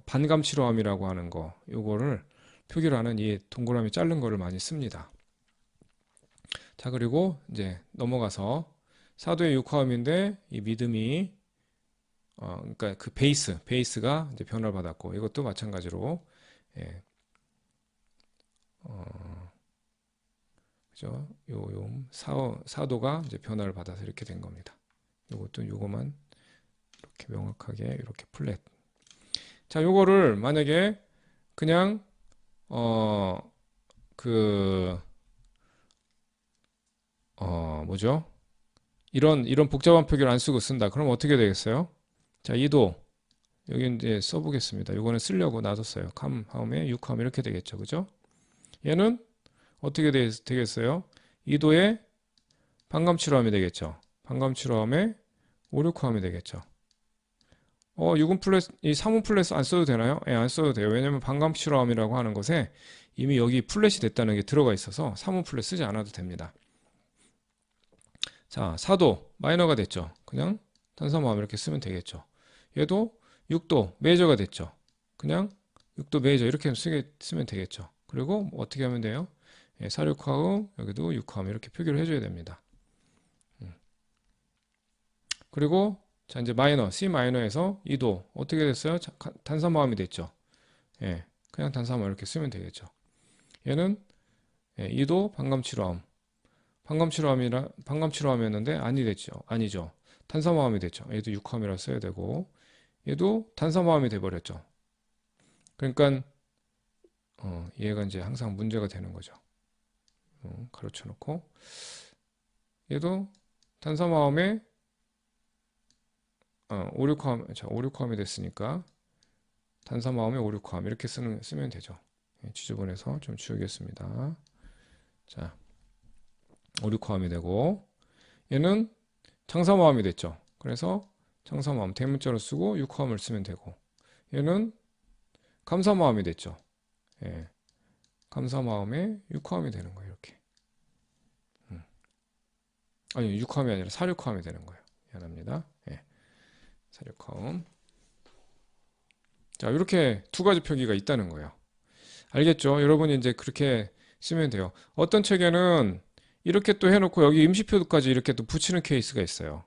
반감칠화음이라고 하는 거, 요거를 표기를 하는 이 동그라미 자른 거를 많이 씁니다. 자, 그리고 이제 넘어가서 4도의 6화음인데 이 미듬이 그러니까 그 베이스가 이제 변화를 받았고, 이것도 마찬가지로 예, 그죠? 요 4도가 이제 변화를 받아서 이렇게 된 겁니다. 요거만 이렇게 명확하게 이렇게 플랫. 자, 요거를 만약에 그냥 뭐죠? 이런 복잡한 표기를 안 쓰고 쓴다. 그럼 어떻게 되겠어요? 자, 2도 여기 이제 써보겠습니다. 요거는 쓰려고 놔뒀어요. 감화음에 6화음 이렇게 되겠죠, 그죠? 얘는 어떻게 되겠어요? 2도에 반감칠화음이 되겠죠. 반감칠화음에 5, 6화음이 되겠죠. 6은 플러스, 이 3은 플러스 안 써도 되나요? 안 써도 돼요. 왜냐면 반감칠화음이라고 하는 것에 이미 여기 플랫이 됐다는 게 들어가 있어서 3은 플랫 쓰지 않아도 됩니다. 자, 4도 마이너가 됐죠. 그냥 단삼화음 이렇게 쓰면 되겠죠. 얘도 6도 메이저가 됐죠. 그냥 6도 메이저 이렇게 쓰면 되겠죠. 그리고 어떻게 하면 돼요? 4, 6화음 여기도 6화음 이렇게 표기를 해줘야 됩니다. 그리고 자, 이제 마이너, C 마이너에서 2도 어떻게 됐어요? 단사마음이 됐죠. 예, 그냥 단사마음 이렇게 쓰면 되겠죠. 얘는 2도 반감치로함. 반감치로함이었는데 아니 됐죠. 아니죠. 단사마음이 됐죠. 얘도 6함이라 써야 되고 얘도 단사마음이 돼버렸죠. 그러니까 얘가 이제 항상 문제가 되는 거죠. 가로쳐 놓고 얘도 단사마음에 5, 6함, 자, 5, 6함이 됐으니까 단사마음에 5, 6함 이렇게 쓰면 되죠. 지저분해서 좀 지우겠습니다. 자, 5, 6함이 되고 얘는 장사마음이 됐죠. 그래서 장사마음 대문자로 쓰고 6함을 쓰면 되고 얘는 감사마음이 됐죠. 예, 감사마음에 6함이 되는 거예요. 이렇게. 아니 6함이 아니라 4, 6함이 되는 거예요. 미안합니다. 예, 4, 6함. 자, 이렇게 두 가지 표기가 있다는 거예요. 알겠죠? 여러분이 이제 그렇게 쓰면 돼요. 어떤 책에는 이렇게 또 해놓고 여기 임시표까지 이렇게 또 붙이는 케이스가 있어요.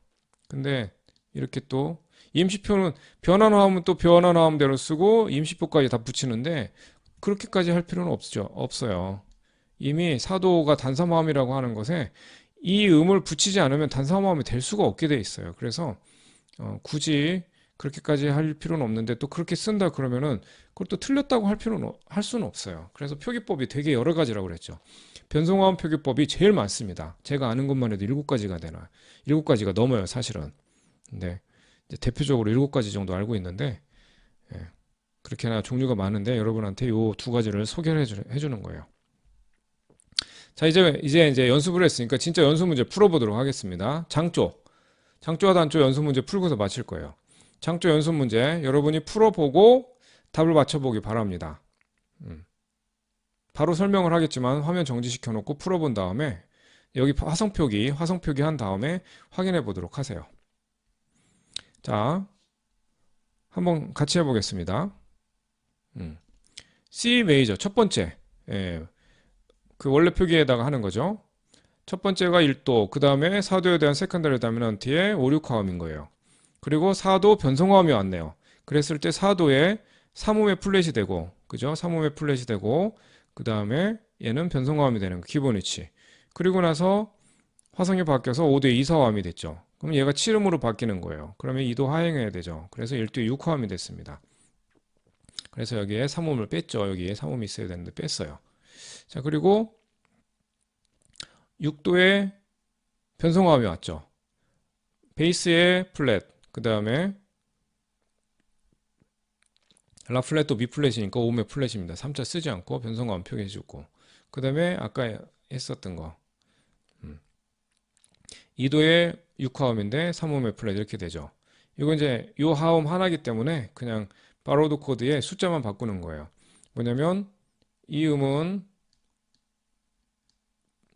근데 이렇게 또 임시표는 변환화하면 또 변환화음대로 쓰고 임시표까지 다 붙이는데 그렇게까지 할 필요는 없어요. 이미 사도가 단사마음이라고 하는 것에 이 음을 붙이지 않으면 단사마음이 될 수가 없게 돼 있어요. 그래서 굳이 그렇게까지 할 필요는 없는데 또 그렇게 쓴다 그러면은 그걸 또 틀렸다고 할 수는 없어요. 그래서 표기법이 되게 여러 가지라고 그랬죠. 변성화음 표기법이 제일 많습니다. 제가 아는 것만 해도 7가지가 되나 7가지가 넘어요, 사실은. 근데 이제 대표적으로 7가지 정도 알고 있는데 그렇게나 종류가 많은데 여러분한테 요 두 가지를 소개를 해주는 거예요. 자, 이제 연습을 했으니까 진짜 연수 문제 풀어보도록 하겠습니다. 장조와 단조 연수 문제 풀고서 마칠 거예요. 장조 연수 문제 여러분이 풀어보고 답을 맞춰보기 바랍니다. 바로 설명을 하겠지만 화면 정지시켜 놓고 풀어본 다음에 여기 화성표기 한 다음에 확인해 보도록 하세요. 자, 한번 같이 해보겠습니다. C 메이저 첫 번째, 그 원래 표기에다가 하는 거죠. 첫 번째가 1도, 그 다음에 4도에 대한 세컨더리 다미넌트의 5, 6화음인 거예요. 그리고 4도 변성화음이 왔네요. 그랬을 때 4도에 3음의 플랫이 되고, 그죠? 3음의 플랫이 되고, 그 다음에 얘는 변성화음이 되는 거, 기본 위치. 그리고 나서 화성이 바뀌어서 5도에 2사화음이 됐죠. 그럼 얘가 7음으로 바뀌는 거예요. 그러면 2도 하행해야 되죠. 그래서 1도에 6화음이 됐습니다. 그래서 여기에 3음을 뺐죠. 여기에 3음이 있어야 되는데 뺐어요. 자, 그리고 6도에 변성화음이 왔죠. 베이스에 플랫, 그 다음에 라 플랫도 미 플랫이니까 5음의 플랫입니다. 3자 쓰지 않고 변성화음 표기해주고, 그 다음에 아까 했었던 거 2도에 6화음인데 3음의 플랫 이렇게 되죠. 이거 이제 요 하음 하나이기 때문에 그냥 바로드 코드에 숫자만 바꾸는 거예요. 뭐냐면 이 음은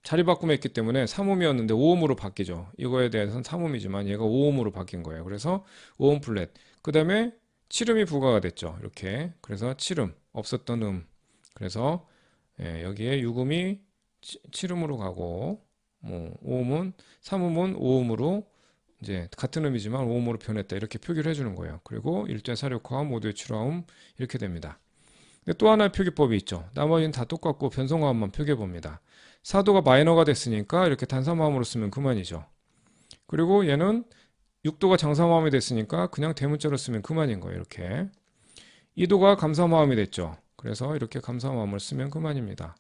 자리 바꿈에 있기 때문에 3음이었는데 5음으로 바뀌죠. 이거에 대해서는 3음이지만 얘가 5음으로 바뀐 거예요. 그래서 5음 플랫. 그 다음에 7음이 부과가 됐죠. 이렇게. 그래서 7음. 없었던 음. 그래서 여기에 6음이 7음으로 가고 5음은 3음은 5음으로 이제 같은 음이지만 5음으로 변했다. 이렇게 표기를 해주는 거예요. 그리고 1도의 4력화음, 5도의 7화음 이렇게 됩니다. 근데 또 하나의 표기법이 있죠. 나머지는 다 똑같고 변성화음만 표기해 봅니다. 4도가 마이너가 됐으니까 이렇게 단사마음으로 쓰면 그만이죠. 그리고 얘는 6도가 장사마음이 됐으니까 그냥 대문자로 쓰면 그만인 거예요. 이렇게. 2도가 감사마음이 됐죠. 그래서 이렇게 감사마음을 쓰면 그만입니다.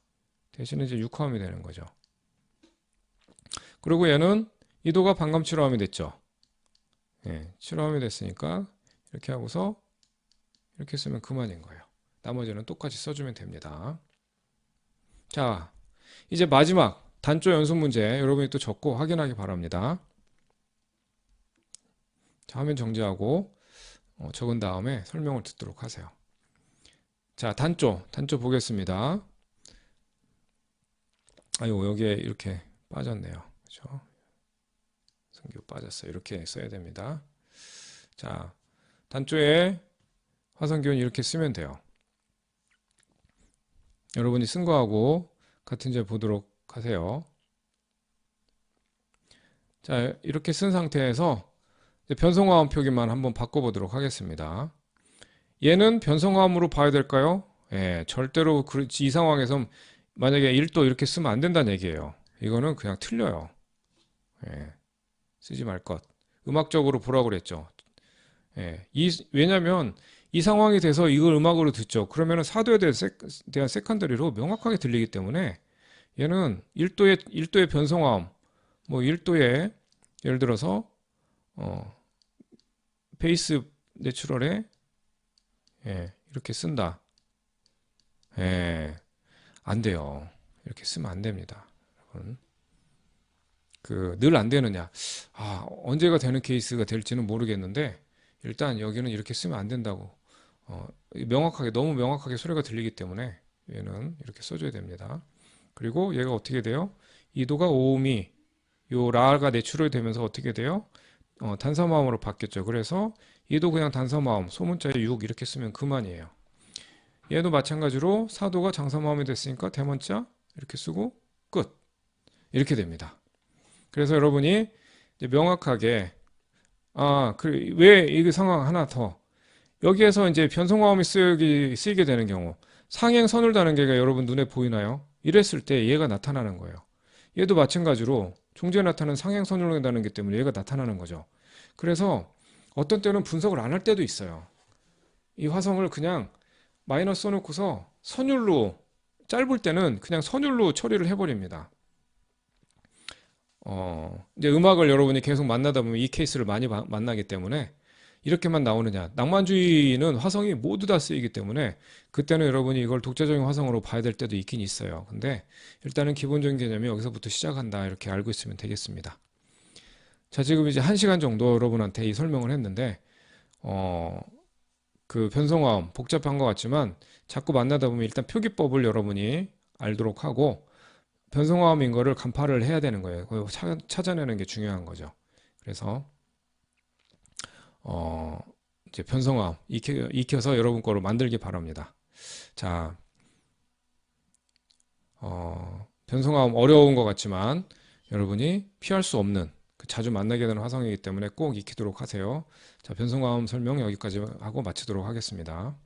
대신에 이제 6화음이 되는 거죠. 그리고 얘는 2도가 반감7화음이 됐죠. 7화음이 됐으니까 이렇게 하고서 이렇게 쓰면 그만인 거예요. 나머지는 똑같이 써주면 됩니다. 자, 이제 마지막 단조 연습 문제 여러분이 또 적고 확인하기 바랍니다. 자, 화면 정지하고 적은 다음에 설명을 듣도록 하세요. 자, 단조 보겠습니다. 아유, 여기에 이렇게 빠졌네요. 그렇죠? 성교 빠졌어요. 이렇게 써야 됩니다. 자, 단조에 화성기운 이렇게 쓰면 돼요. 여러분이 쓴 거하고 같은 제 보도록 하세요. 자, 이렇게 쓴 상태에서 이제 변성화음 표기만 한번 바꿔보도록 하겠습니다. 얘는 변성화음으로 봐야 될까요? 예, 절대로 이 상황에서 만약에 1도 이렇게 쓰면 안 된다는 얘기예요. 이거는 그냥 틀려요. 예, 쓰지 말 것. 음악적으로 보라고 그랬죠. 예, 왜냐면 이 상황이 돼서 이걸 음악으로 듣죠. 그러면 사도에 대한 세컨더리로 명확하게 들리기 때문에 얘는 1도의 변성화음, 뭐 1도의 예를 들어서 베이스 내추럴에 예, 이렇게 쓴다. 예, 안 돼요. 이렇게 쓰면 안 됩니다. 여러분. 늘 안 되느냐. 언제가 되는 케이스가 될지는 모르겠는데 일단 여기는 이렇게 쓰면 안 된다고. 너무 명확하게 소리가 들리기 때문에 얘는 이렇게 써줘야 됩니다. 그리고 얘가 어떻게 돼요? 2도가 5음이 요 라가 내추럴 되면서 어떻게 돼요? 단사마음으로 바뀌었죠. 그래서 2도 그냥 단사마음, 소문자에 6 이렇게 쓰면 그만이에요. 얘도 마찬가지로 4도가 장사마음이 됐으니까 대문자 이렇게 쓰고 끝. 이렇게 됩니다. 그래서 여러분이 이제 명확하게 왜 이 상황 하나 더 여기에서 이제 변성화음이 쓰이게 되는 경우 상행 선울다는 게 여러분 눈에 보이나요? 이랬을 때 얘가 나타나는 거예요. 얘도 마찬가지로 종지에 나타나는 상행 선울다는 게 때문에 얘가 나타나는 거죠. 그래서 어떤 때는 분석을 안 할 때도 있어요. 이 화성을 그냥 마이너스 써놓고서 선율로 짧을 때는 그냥 선율로 처리를 해버립니다. 이제 음악을 여러분이 계속 만나다 보면 이 케이스를 많이 만나기 때문에 이렇게만 나오느냐. 낭만주의는 화성이 모두 다 쓰이기 때문에 그때는 여러분이 이걸 독자적인 화성으로 봐야 될 때도 있긴 있어요. 근데 일단은 기본적인 개념이 여기서부터 시작한다. 이렇게 알고 있으면 되겠습니다. 자, 지금 이제 1시간 정도 여러분한테 이 설명을 했는데, 그 변성화음 복잡한 것 같지만 자꾸 만나다 보면 일단 표기법을 여러분이 알도록 하고 변성화음인 거를 간파를 해야 되는 거예요. 그걸 찾아내는 게 중요한 거죠. 그래서 이제 변성화음 익혀서 여러분 거로 만들기 바랍니다. 자, 변성화음 어려운 것 같지만 여러분이 피할 수 없는 자주 만나게 되는 화성이기 때문에 꼭 익히도록 하세요. 자, 변성화음 설명 여기까지 하고 마치도록 하겠습니다.